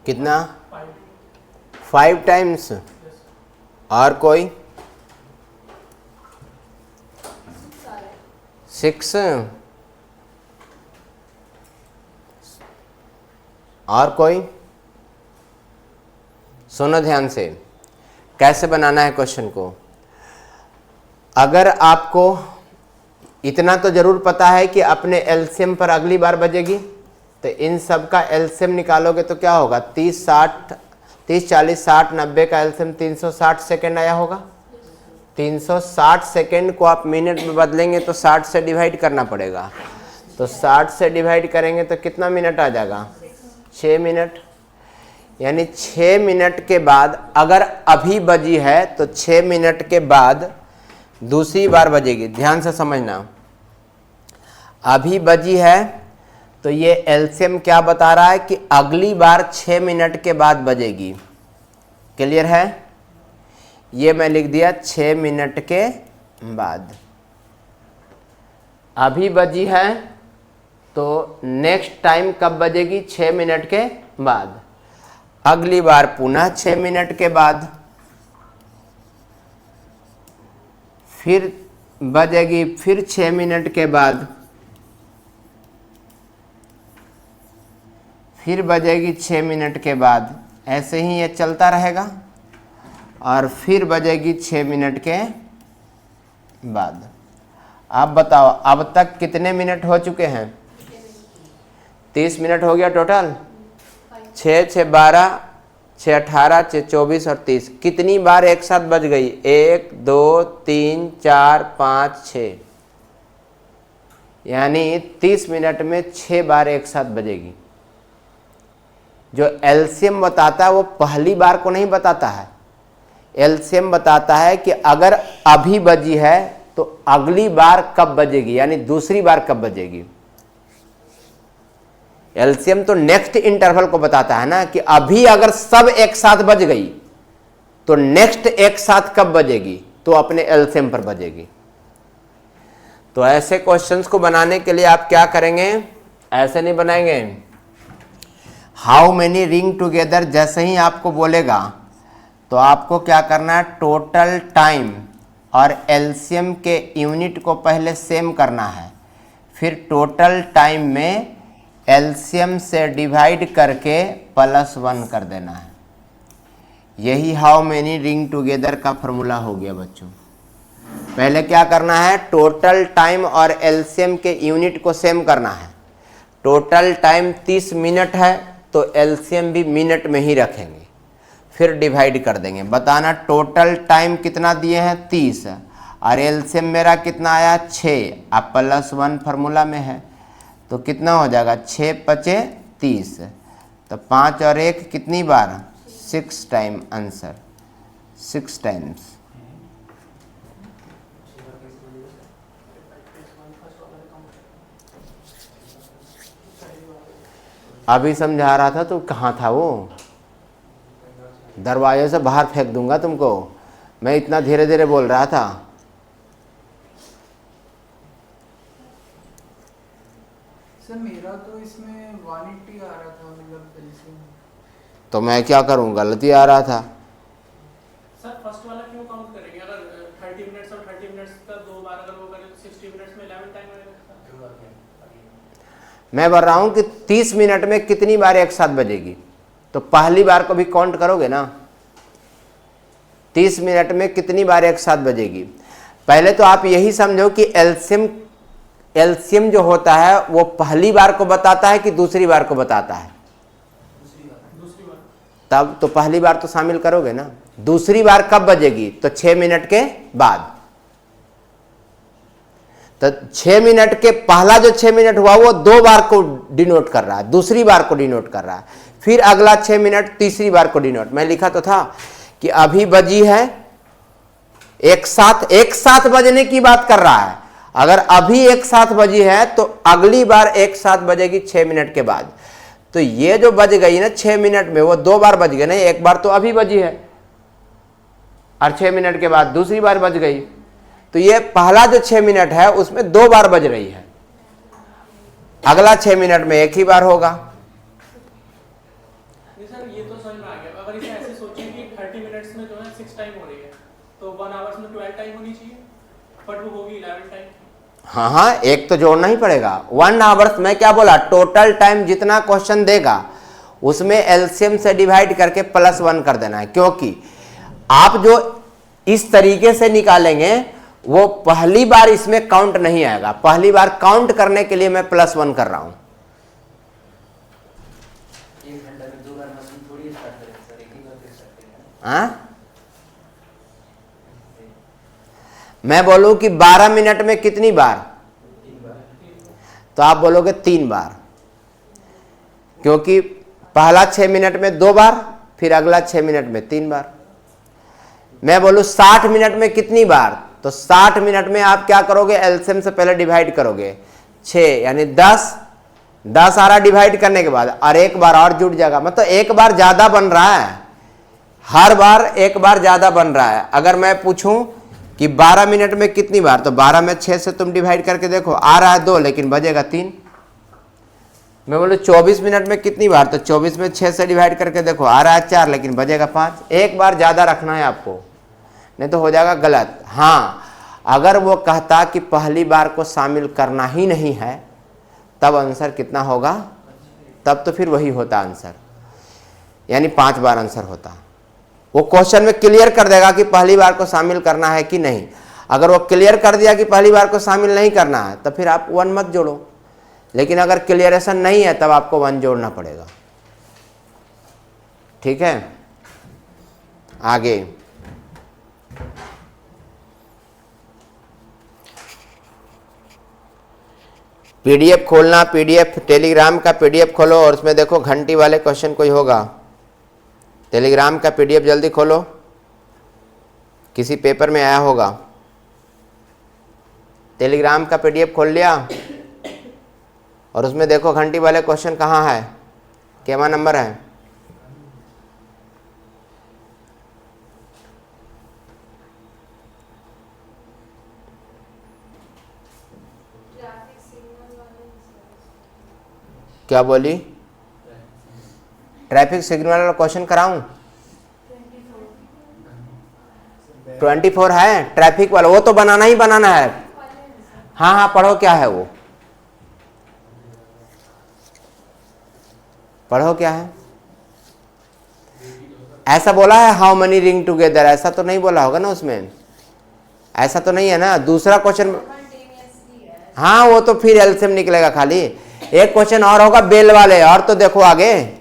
कितना? 5 टाइम्स। और कोई? 6। और कोई? सुनो ध्यान से, कैसे बनाना है क्वेश्चन को। अगर आपको इतना तो जरूर पता है कि अपने एलसीएम पर अगली बार बजेगी, तो इन सब का एलसीएम निकालोगे तो क्या होगा? 30, 40, 60, 90 का एलसीएम 360 सेकेंड आया होगा। 360 सेकेंड को आप मिनट में बदलेंगे तो 60 से डिवाइड करना पड़ेगा। तो 60 से डिवाइड करेंगे तो कितना मिनट आ जाएगा? 6 मिनट। यानी 6 मिनट के बाद, अगर अभी बजी है तो 6 मिनट के बाद दूसरी बार बजेगी। ध्यान से समझना, अभी बजी है तो ये एलसीएम क्या बता रहा है कि अगली बार 6 मिनट के बाद बजेगी। क्लियर है? ये मैं लिख दिया 6 मिनट के बाद। अभी बजी है तो नेक्स्ट टाइम कब बजेगी? 6 मिनट के बाद। अगली बार पुनः 6 मिनट के बाद, फिर बजेगी फिर 6 मिनट के बाद, फिर बजेगी 6 मिनट के बाद। ऐसे ही ये चलता रहेगा और फिर बजेगी 6 मिनट के बाद। आप बताओ अब तक कितने मिनट हो चुके हैं? 30 मिनट हो गया टोटल। 6, 6, 12, 6, 18, 6, 24 और 30। कितनी बार एक साथ बज गई? 1, 2, 3, 4, 5, 6। यानी 30 मिनट में 6 बार एक साथ बजेगी। जो एलसीएम बताता है वो पहली बार को नहीं बताता है। एलसीएम बताता है कि अगर अभी बजी है तो अगली बार कब बजेगी, यानी दूसरी बार कब बजेगी। एलसीएम तो नेक्स्ट इंटरवल को बताता है ना, कि अभी अगर सब एक साथ बज गई तो नेक्स्ट एक साथ कब बजेगी, तो अपने एलसीएम पर बजेगी। तो ऐसे क्वेश्चंस को बनाने के लिए आप क्या करेंगे, ऐसे नहीं बनाएंगे। हाउ मेनी रिंग टुगेदर जैसे ही आपको बोलेगा तो आपको क्या करना है, टोटल टाइम और एलसीएम के यूनिट को पहले सेम करना है, फिर टोटल टाइम में एलसीएम से डिवाइड करके +1 कर देना है। यही हाउ मेनी रिंग टुगेदर का फॉर्मूला हो गया बच्चों। पहले क्या करना है, टोटल टाइम और एलसीएम के यूनिट को सेम करना है। टोटल टाइम 30 मिनट है तो एलसीएम भी मिनट में ही रखेंगे, फिर डिवाइड कर देंगे। बताना टोटल टाइम कितना दिए हैं 30 और एलसीएम मेरा कितना आया 6, अब +1 फार्मूला में है तो कितना हो जाएगा 6 × 5 = 30, तो 5 और 1 कितनी बार, 6 टाइम आंसर, 6 टाइम्स। अभी समझा रहा था तो कहाँ था वो, दरवाजे से बाहर फेंक दूंगा तुमको, मैं इतना धीरे धीरे बोल रहा था। सर मेरा तो इसमें 180 आ रहा था, मतलब एलसीएम। तो मैं क्या करूं, गलती आ रहा था। सर फर्स्ट वाला क्यों काउंट करेंगे, अगर 30 मिनट्स और 30 मिनट्स का 2 बार अगर वो करें तो 60 मिनट्स में 11 टाइम आएगा। मैं बोल रहा हूं कि 30 मिनट में कितनी बार एक साथ बजेगी, तो पहली बार को भी काउंट करोगे ना, 30 मिनट में कितनी बार एक साथ बजेगी। पहले तो आप यही समझो कि एलसीएम जो होता है वो पहली बार को बताता है कि दूसरी बार को बताता है, दूसरी बार। तब तो पहली बार तो शामिल करोगे ना। दूसरी बार कब बजेगी, तो 6 मिनट के बाद। तो 6 मिनट के पहला जो 6 मिनट हुआ वो 2 बार को डिनोट कर रहा है, दूसरी बार को डिनोट कर रहा है, फिर अगला 6 मिनट तीसरी बार को डिनोट। मैं लिखा तो था कि अभी बजी है एक साथ बजने की बात कर रहा है। अगर अभी एक साथ बजी है तो अगली बार एक साथ बजेगी 6 मिनट के बाद। तो ये जो बज गई ना 6 मिनट में, वो 2 बार बज गई ना, एक बार तो अभी बजी है और 6 मिनट के बाद दूसरी बार बज गई। तो ये पहला जो 6 मिनट है उसमें 2 बार बज रही है, अगला 6 मिनट में एक ही बार होगा। सर ये तो समझ में आ गया। अगर इसे ऐसे सोचें कि 30 मिनट्स में जो है 6 टाइम हो रही है, तो 1 आवर्स में 12 टाइम होनी चाहिए, बट वो होगी 11 टाइम। हाँ, एक तो जोड़ना ही पड़ेगा। 1 आवर्स में क्या बोला, टोटल टाइम जितना क्वेश्चन देगा उसमें एलसीएम से डिवाइड करके +1 कर देना है, क्योंकि आप जो इस तरीके से निकालेंगे वो पहली बार इसमें काउंट नहीं आएगा। पहली बार काउंट करने के लिए मैं +1 कर रहा हूं। 1 घंटा में 2 बार मशीन थोड़ी स्टार्ट करेंगे सर, एक ही बार कर सकते हैं। हाँ, मैं बोलूं कि 12 मिनट में कितनी बार, 3 बार। तो आप बोलोगे 3 बार, क्योंकि पहला 6 मिनट में 2 बार, फिर अगला 6 मिनट में 3 बार। मैं बोलूं 60 मिनट में कितनी बार, तो 60 मिनट में आप क्या करोगे, एलसीएम से पहले डिवाइड करोगे 6 यानी 10 आ रहा डिवाइड करने के बाद, और एक बार और जुड़ जाएगा, मतलब एक बार ज्यादा बन रहा है, हर बार एक बार ज्यादा बन रहा है। अगर मैं पूछूं कि 12 मिनट में कितनी बार, तो 12 में 6 से तुम डिवाइड करके देखो, आ रहा है 2 लेकिन बजेगा 3। मैं बोलूं 24 मिनट में कितनी बार, तो 24 में 6 से डिवाइड करके देखो, आ रहा है 4 लेकिन बजेगा 5। एक बार ज्यादा रखना है आपको, नहीं तो हो जाएगा गलत। हाँ, अगर वो कहता कि पहली बार को शामिल करना ही नहीं है, तब आंसर कितना होगा, तब तो फिर वही होता आंसर, यानी 5 बार आंसर होता। वो क्वेश्चन में क्लियर कर देगा कि पहली बार को शामिल करना है कि नहीं। अगर वो क्लियर कर दिया कि पहली बार को शामिल नहीं करना है, तो फिर आप 1 मत जोड़ो, लेकिन अगर क्लियरेशन नहीं है तब आपको 1 जोड़ना पड़ेगा। ठीक है, आगे पीडीएफ खोलना, पीडीएफ टेलीग्राम का पीडीएफ खोलो और उसमें देखो घंटी वाले क्वेश्चन कोई होगा। टेलीग्राम का पीडीएफ जल्दी खोलो, किसी पेपर में आया होगा। टेलीग्राम का पीडीएफ खोल लिया, और उसमें देखो घंटी वाले क्वेश्चन कहाँ है, केवा नंबर है? क्या बोली? ट्रैफिक सिग्नल वाला क्वेश्चन कराऊं? 24 है ट्रैफिक वाला, वो तो बनाना ही बनाना है। हाँ हाँ पढ़ो, क्या है वो, पढ़ो क्या है। ऐसा बोला है हाउ मनी रिंग टुगेदर, ऐसा तो नहीं बोला होगा ना उसमें, ऐसा तो नहीं है ना। दूसरा क्वेश्चन, हाँ वो तो फिर एलसीएम निकलेगा खाली। एक क्वेश्चन और होगा बेल वाले, और तो देखो आगे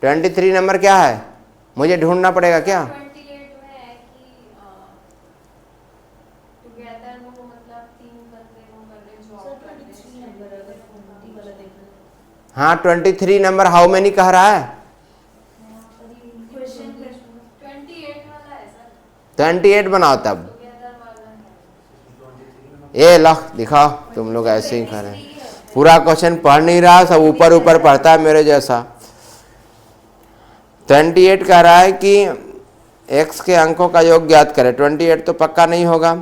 23 नंबर क्या है, मुझे ढूंढना पड़ेगा क्या? 28 में है कि टुगेदर में वो मतलब 3 बंदे वो कर रहे जॉब कर रहे हैं। हाँ 23 नंबर हाउ मेनी कह रहा है? क्वेश्चन 28 वाला है सर, 28 बनाओ तब। टुगेदर वाला है। ये लख दिखाओ, तुम लोग ऐसे ही कर रहे हैं, पूरा क्वेश्चन पढ़ नहीं रहा, सब ऊपर ऊपर पढ़ता है मेरे जैसा। 28 कह रहा है कि x के अंकों का योग ज्ञात करें। 28 तो पक्का नहीं होगा,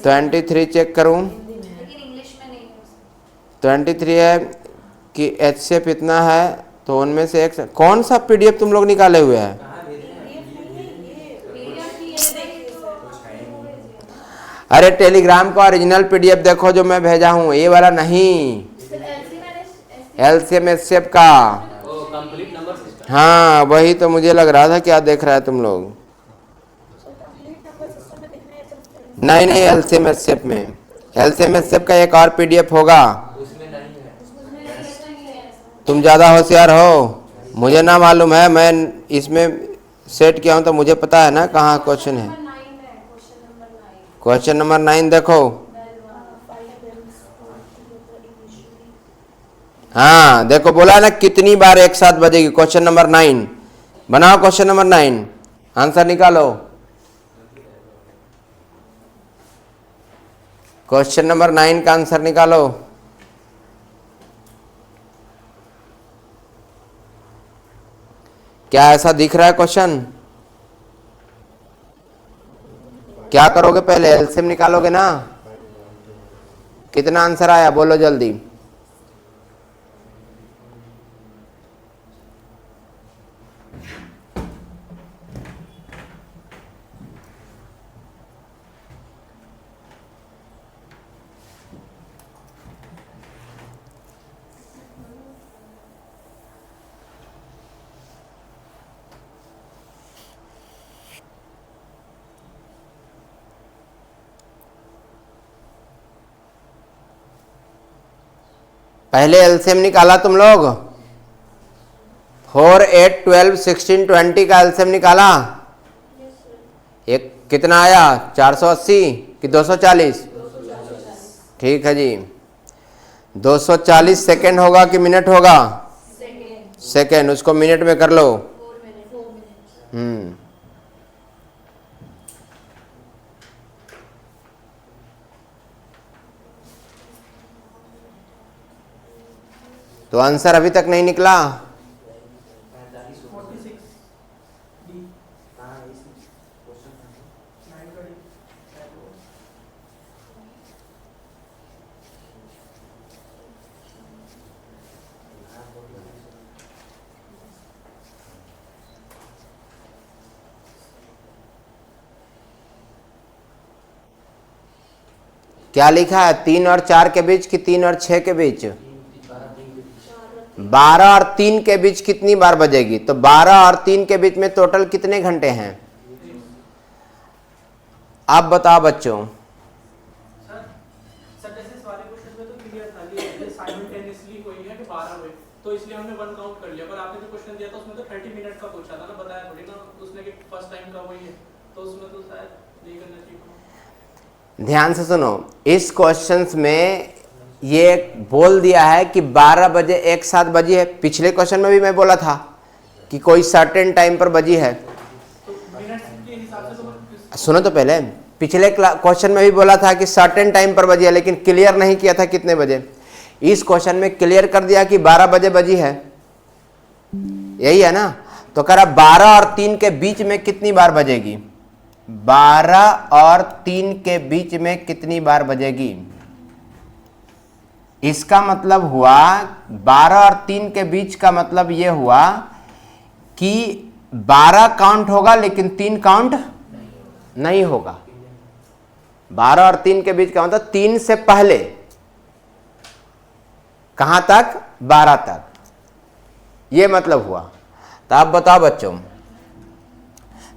23 चेक करूं, लेकिन इंग्लिश में नहीं है। 23 है कि HCF इतना है, तो उनमें से एक कौन सा PDF तुम लोग निकाले हुए हैं? अरे टेलीग्राम का ओरिजिनल PDF देखो जो मैं भेजा हूँ, ये वाला नहीं, LCM HCF का। Complete number system. हाँ वही तो मुझे लग रहा था, क्या देख रहा है तुम लोग? नहीं नहीं LCM HCF में, LCM HCF का एक और PDF होगा। उसमें नहीं है। तुम ज़्यादा होशियार हो, मुझे ना मालूम है, मैं इसमें सेट किया हूँ तो मुझे पता है ना कहाँ क्वेश्चन है। क्वेश्चन नंबर 9 देखो, हाँ देखो बोला ना कितनी बार एक साथ बजेगी। क्वेश्चन नंबर 9 बनाओ, क्वेश्चन नंबर 9 आंसर निकालो। क्वेश्चन नंबर 9 का आंसर निकालो। क्या ऐसा दिख रहा है क्वेश्चन? क्या करोगे पहले, एलसीएम निकालोगे ना? कितना आंसर आया बोलो जल्दी। पहले एलसीएम निकाला तुम लोग, 4, 8, 12, 16, 20 का एलसीएम निकाला। एक कितना आया, 480 कि 240? ठीक है जी। 240 सेकेंड होगा कि मिनट होगा? सेकेंड। उसको मिनट में कर लो। तो आंसर अभी तक नहीं निकला। 46 डी 920। क्या लिखा है, 3 और 4 के बीच कि 3 और 6 के बीच? 12 और 3 के बीच कितनी बार बजेगी? तो 12 और 3 के बीच में टोटल कितने घंटे हैं? आप बताओ बच्चों। सर जैसे इस वाले क्वेश्चन में तो क्लियर था कि साइमल्टेनियसली हुई है कि 12 हुए, तो इसलिए हमने 1 काउंट कर लिया। पर आपने जो क्वेश्चन दिया था उसमें तो 30 मिनट का पूछा था ना, बताया थोड़ी ना उसने कि फर्स्ट टाइम का वही है, तो उसमें तो शायद नहीं करना चाहिए। ध्यान से सुनो, इस क्वेश्चंस में ये बोल दिया है कि 12 बजे एक साथ बजी है। पिछले क्वेश्चन में भी मैं बोला था कि कोई सर्टेन टाइम पर बजी है। तो मिनट्स के हिसाब से तो सुनो तो पहले, पिछले क्वेश्चन में भी बोला था कि सर्टेन टाइम पर बजी है, लेकिन क्लियर नहीं किया था कितने बजे। इस क्वेश्चन में क्लियर कर दिया कि 12 बजे बजी है, यही है ना। तो कह रहा 12 और 3 के बीच में कितनी बार बजेगी, 12 और 3 के बीच में कितनी बार बजेगी। इसका मतलब हुआ 12 और 3 के बीच का मतलब यह हुआ कि 12 काउंट होगा लेकिन 3 काउंट नहीं होगा। 12 और 3 के बीच का मतलब 3 से पहले, कहां तक, 12 तक, यह मतलब हुआ। तो आप बताओ बच्चों,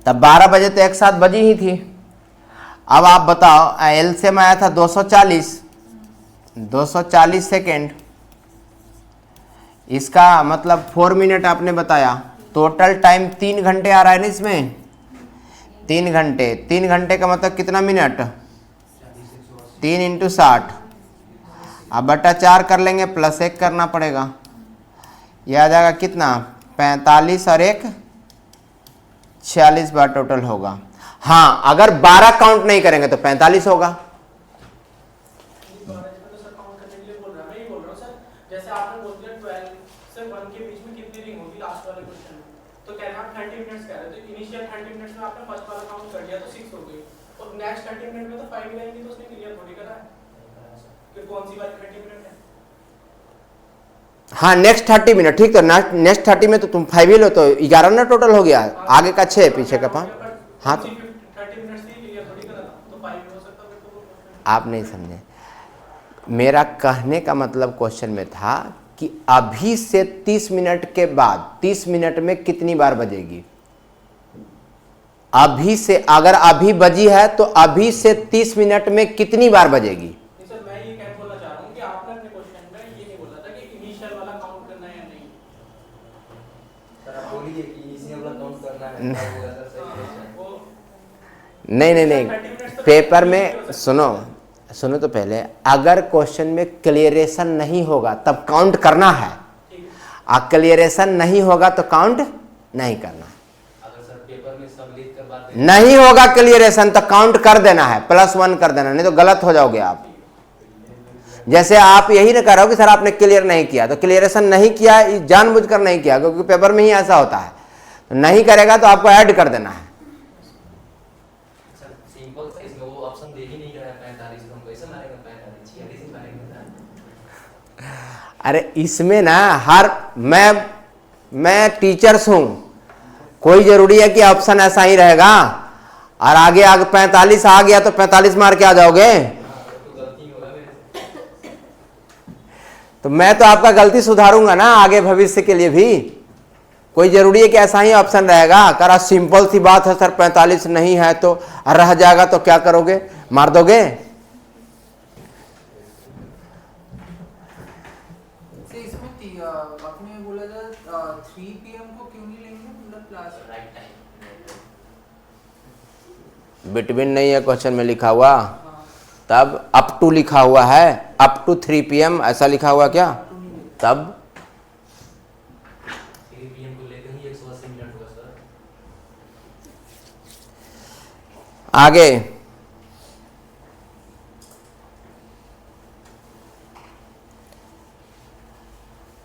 तब 12 बजे तो एक साथ बजी ही थी। अब आप बताओ, एलसीएम आया था 240 सेकेंड, इसका मतलब 4 मिनट आपने बताया। टोटल टाइम 3 घंटे आ रहा है ना इसमें, 3 घंटे। 3 घंटे का मतलब कितना मिनट, 3 इंटू 60, अब बटा 4 कर लेंगे, प्लस 1 करना पड़ेगा। यह आ जाएगा कितना, 45 और 1 46 बार टोटल होगा। हाँ, अगर 12 काउंट नहीं करेंगे तो 45 होगा। जैसे आपने बोल दिया 12 से 1 के बीच में कितनी रिंग होगी लास्ट वाले क्वेश्चन में, तो कह रहे हैं आप 30 मिनट्स कह रहे थे। इनिशियल 30 मिनट्स में आपने फर्स्ट वाला काउंट कर दिया तो 6 हो गई, और नेक्स्ट 30 मिनट में तो 5 मिलेंगी, तो उसने क्लियर थोड़ी करा है कि कौन सी वाली 30 मिनट है। हाँ, नेक्स्ट 30 मिनट, ठीक। तो नेक्स्ट 30 में तो तुम 5 ही लो, तो 11 ना टोटल हो गया, आगे का 6 पीछे का 5। हाँ, तो 30 मिनट्स थी, क्लियर थोड़ी करा, तो 5 हो सकता है। तो आप नहीं समझे, मेरा कहने का मतलब क्वेश्चन में था कि अभी से 30 मिनट के बाद 30 मिनट में कितनी बार बजेगी। अभी से, अगर अभी बजी है तो अभी से 30 मिनट में कितनी बार बजेगी। नहीं सर, मैं ये कह बोलना चाह रहा हूँ कि आपने अपने क्वेश्चन में ये नहीं बोला था कि इनिशियल वाला काउंट करना है या नहीं। सर आप बोलिए कि इनिशियल वाला काउंट करना है, क्या होगा सर, सही क्वेश्चन। नहीं, पेपर में सुनो तो पहले, अगर क्वेश्चन में क्लियरेशन नहीं होगा तब काउंट करना है, और क्लियरेशन नहीं होगा तो काउंट नहीं करना है। अगर सर पेपर में सब लिख कर बात नहीं होगा क्लियरेशन तो काउंट कर देना है, +1 कर देना, नहीं तो गलत हो जाओगे आप। जैसे आप यही ना कर रहे हो कि सर आपने क्लियर नहीं किया, तो क्लियरेशन नहीं किया जानबूझकर नहीं किया, क्योंकि पेपर में ही ऐसा होता है। तो नहीं करेगा तो आपको ऐड कर देना है। सर सिंपल इसमें वो ऑप्शन दे ही नहीं रहा है 45, तो हम कैसे मारेंगे 45, 46 ही मारेंगे सर। अरे इसमें ना मैं टीचर्स हूं, कोई जरूरी है कि ऑप्शन ऐसा ही रहेगा, और आगे 45 आ गया तो 45 मार के आ जाओगे। तो गलती होगा मेरे से। तो मैं तो आपका गलती सुधारूंगा ना आगे भविष्य के लिए भी। कोई जरूरी है कि ऐसा ही ऑप्शन रहेगा। करा सिंपल सी बात है सर, 45 नहीं है तो रह जाएगा तो क्या करोगे, मार दोगे। इसमें आपने बोला था 3 PM को क्यों नहीं लेंगे, मतलब क्लास राइट टाइम बिटवीन नहीं है क्वेश्चन में लिखा हुआ, तब अप टू लिखा हुआ है, अप टू 3 PM ऐसा लिखा हुआ क्या, तब 3 PM को लेकर ही 180 मिनट होगा सर। आगे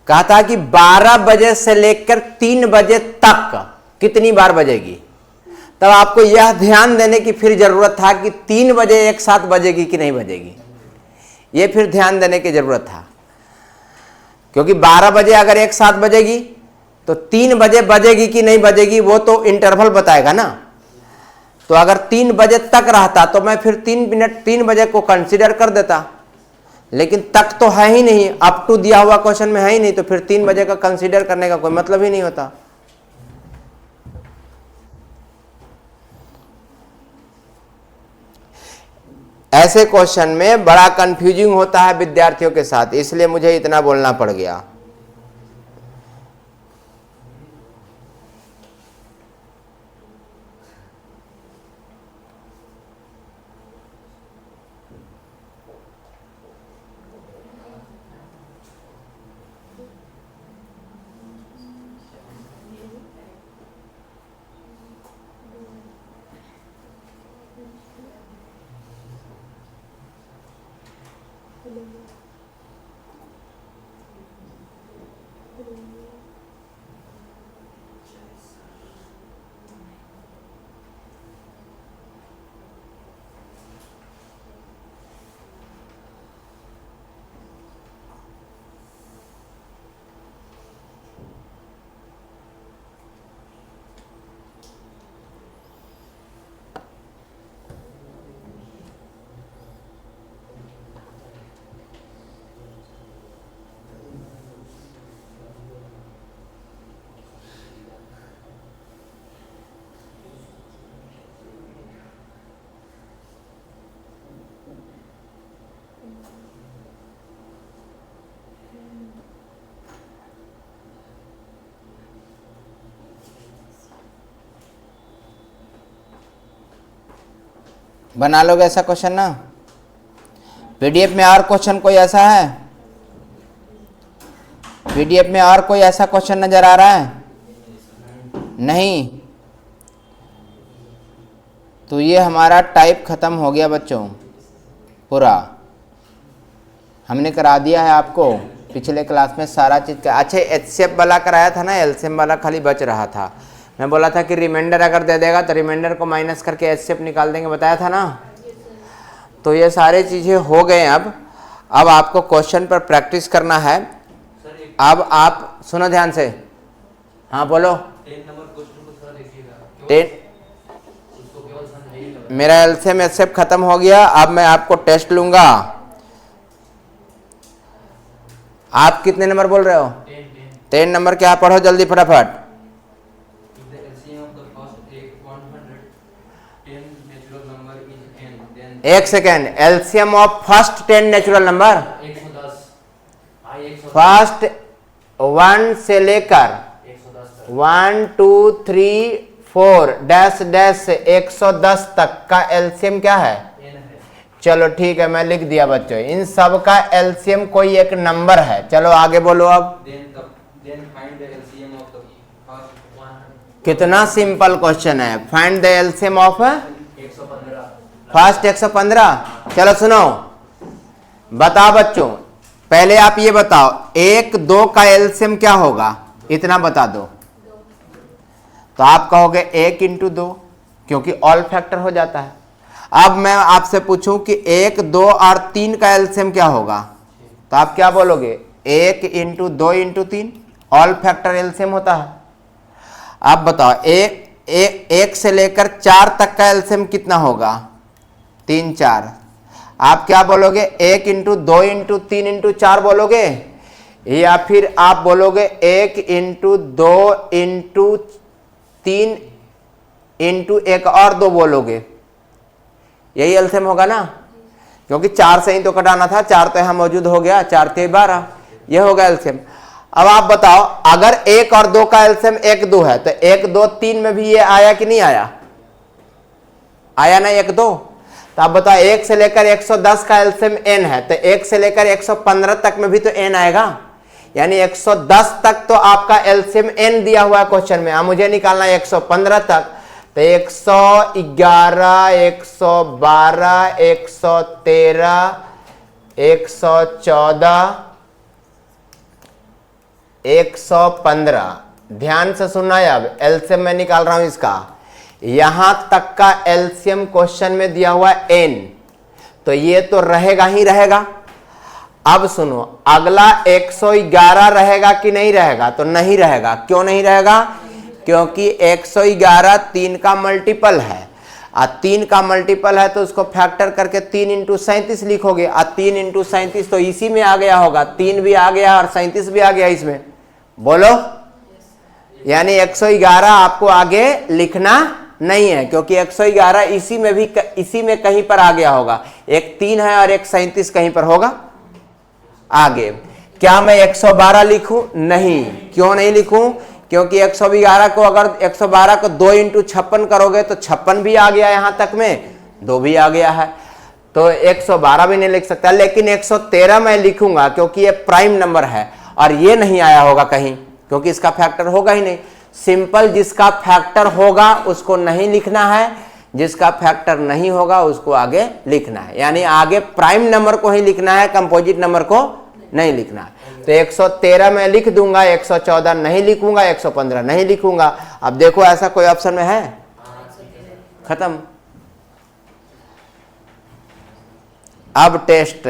कहा था कि 12 बजे से लेकर 3 बजे तक कितनी बार बजेगी। तब आपको यह ध्यान देने की फिर जरूरत था कि 3 बजे एक साथ बजेगी कि नहीं बजेगी, यह फिर ध्यान देने की जरूरत था। क्योंकि 12 बजे अगर एक साथ बजेगी तो 3 बजे बजेगी कि नहीं बजेगी वो तो इंटरवल बताएगा ना। तो अगर 3 बजे तक रहता तो मैं फिर 3 बजे को कंसीडर कर देता, लेकिन तक तो है ही नहीं, अप टू दिया हुआ क्वेश्चन में है ही नहीं, तो फिर 3 बजे का कंसीडर करने का कोई मतलब ही नहीं होता। ऐसे क्वेश्चन में बड़ा कंफ्यूजिंग होता है विद्यार्थियों के साथ, इसलिए मुझे इतना बोलना पड़ गया। बना लोगे ऐसा क्वेश्चन ना? पीडीएफ में और क्वेश्चन कोई ऐसा है? पीडीएफ में और कोई ऐसा क्वेश्चन नजर आ रहा है? नहीं? तो ये हमारा टाइप खत्म हो गया बच्चों, पूरा हमने करा दिया है आपको पिछले क्लास में सारा चीज का। अच्छा, एचसीएफ वाला कराया था ना, एलसीएम वाला खाली बच रहा था। मैं बोला था कि रिमाइंडर अगर दे देगा तो रिमाइंडर को माइनस करके एचसीएफ निकाल देंगे, बताया था ना। तो ये सारी चीजें हो गए। अब आपको क्वेश्चन पर प्रैक्टिस करना है। अब आप सुनो ध्यान से, हाँ बोलो। 10 नंबर क्वेश्चन को थोड़ा देखिएगा। 10 उसको केवल समझाइएगा। मेरा एलसीएम एचसीएफ खत्म हो गया। अब मैं आपको टेस्ट लूंगा। आप कितने नंबर बोल रहे हो? 10 नंबर क्या पढ़ो जल्दी फटाफट। एक second, LCM of first 10 natural number 110। First 1 से लेकर 1 2 3 4 डैश डैश से 110 तक का एलसीएम क्या है? चलो ठीक है, मैं लिख दिया बच्चों। इन सब का एलसीएम कोई एक नंबर है। चलो आगे बोलो। अब कितना सिंपल क्वेश्चन है। Find the LCM of first 115। चलो सुनो, बताओ बच्चों, पहले आप ये बताओ 1 2 का एलसीएम क्या होगा, इतना बता दो। तो आप कहोगे 1 × 2, क्योंकि ऑल फैक्टर हो जाता है। अब मैं आपसे पूछूं कि 1 2 और 3 का एलसीएम क्या होगा, तो आप क्या बोलोगे? 1 × 2 × 3, ऑल फैक्टर एलसीएम होता है। अब बताओ 1 से लेकर 4 तक का एलसीएम कितना होगा? 3 4। आप क्या बोलोगे? 1 × 2 × 3 × 4 बोलोगे, या फिर आप बोलोगे 1 × 2 × 3 × 1 और 2 बोलोगे? यही एलसीएम होगा ना, क्योंकि 4 से ही तो कटाना था। 4 तो यहां मौजूद हो गया, 4 × 3 12, यह होगा एलसीएम। अब आप बताओ, अगर 1 और 2 का एलसीएम 1 2 है, तो 1 2 3 में भी ये आया कि नहीं आया? आया ना 1 2। तो आप बताओ 1 से लेकर 110 का एलसीएम n है, तो 1 से लेकर 115 तक में भी तो n आएगा। यानी 110 तक तो आपका एलसीएम n दिया हुआ है क्वेश्चन में। मुझे निकालना है 115 तक। तो 111 112 113 114 115। ध्यान से सुनना है। अब एलसीएम मैं निकाल रहा हूं इसका। यहां तक का एलसीएम क्वेश्चन में दिया हुआ है n, तो ये तो रहेगा ही रहेगा। अब सुनो, अगला 111 रहेगा कि नहीं रहेगा? तो नहीं रहेगा। क्यों नहीं रहेगा? क्योंकि 111 3 का मल्टीपल है, और 3 का मल्टीपल है तो उसको फैक्टर करके 3 × 37 लिखोगे, और 3 × 37 तो इसी में आ गया होगा। 3 भी आ गया और 37 भी आ गया इसमें, बोलो। यानी 111 आपको आगे लिखना नहीं है, क्योंकि 111 इसी में कहीं पर आ गया होगा। एक 3 है और एक 37 कहीं पर होगा आगे। क्या मैं 112 लिखूं? नहीं। क्यों नहीं लिखूं? क्योंकि 111 को अगर 112 को 2 × 56 करोगे तो 56 भी आ गया, यहां तक में 2 भी आ गया है, तो 112 भी नहीं लिख सकता। लेकिन 113 मैं लिखूंगा, क्योंकि ये प्राइम नंबर है और ये नहीं आया होगा कहीं, क्योंकि इसका फैक्टर होगा ही नहीं। सिंपल जिसका फैक्टर होगा उसको नहीं लिखना है, जिसका फैक्टर नहीं होगा उसको आगे लिखना है, यानी आगे प्राइम नंबर को ही लिखना है, कंपोजिट नंबर को नहीं लिखना है। तो 113 में लिख दूंगा, 114 नहीं लिखूंगा, 115 नहीं लिखूंगा। अब देखो ऐसा कोई ऑप्शन में है? खत्म। अब टेस्ट,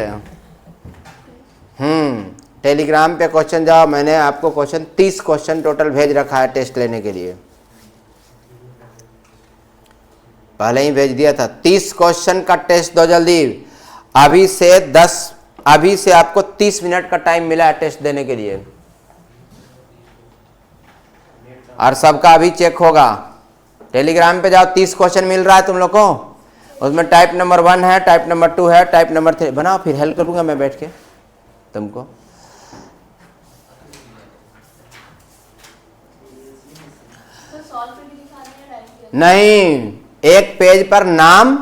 टेलीग्राम पे क्वेश्चन जाओ, मैंने आपको क्वेश्चन 30 क्वेश्चन टोटल भेज रखा है टेस्ट लेने के लिए, पहले ही भेज दिया था। 30 क्वेश्चन का टेस्ट दो जल्दी। अभी से आपको 30 मिनट का टाइम मिला है टेस्ट देने के लिए, और सबका अभी चेक होगा। टेलीग्राम पे जाओ, 30 क्वेश्चन मिल रहा है तुम लोग को, उसमें टाइप नंबर 1 है, टाइप नंबर 2 है, टाइप नंबर 3 बनाओ, फिर हेल्प करूंगा मैं बैठ के तुमको। नहीं, एक पेज पर नाम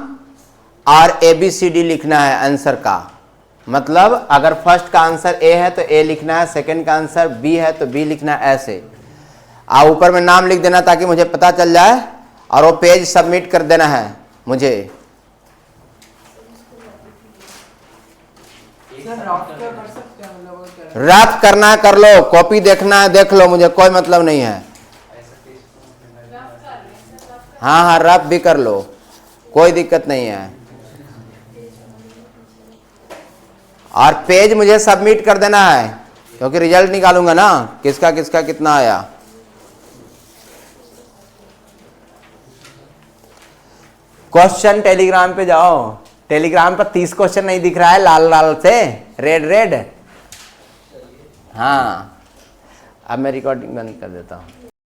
और ABCD लिखना है आंसर का। मतलब अगर फर्स्ट का आंसर A है तो A लिखना है, सेकंड का आंसर B है तो B लिखना है, ऐसे। ऊपर में नाम लिख देना ताकि मुझे पता चल जाए, और वो पेज सबमिट कर देना है मुझे। रफ करना है कर लो, कॉपी देखना है देख लो, मुझे कोई मतलब नहीं है। हाँ, रफ भी कर लो, कोई दिक्कत नहीं है। और पेज मुझे सबमिट कर देना है, क्योंकि रिजल्ट निकालूंगा ना किसका किसका कितना आया। क्वेश्चन टेलीग्राम पे जाओ, टेलीग्राम पर 30 क्वेश्चन नहीं दिख रहा है लाल लाल से, रेड। हाँ, अब मैं रिकॉर्डिंग बंद कर देता हूँ।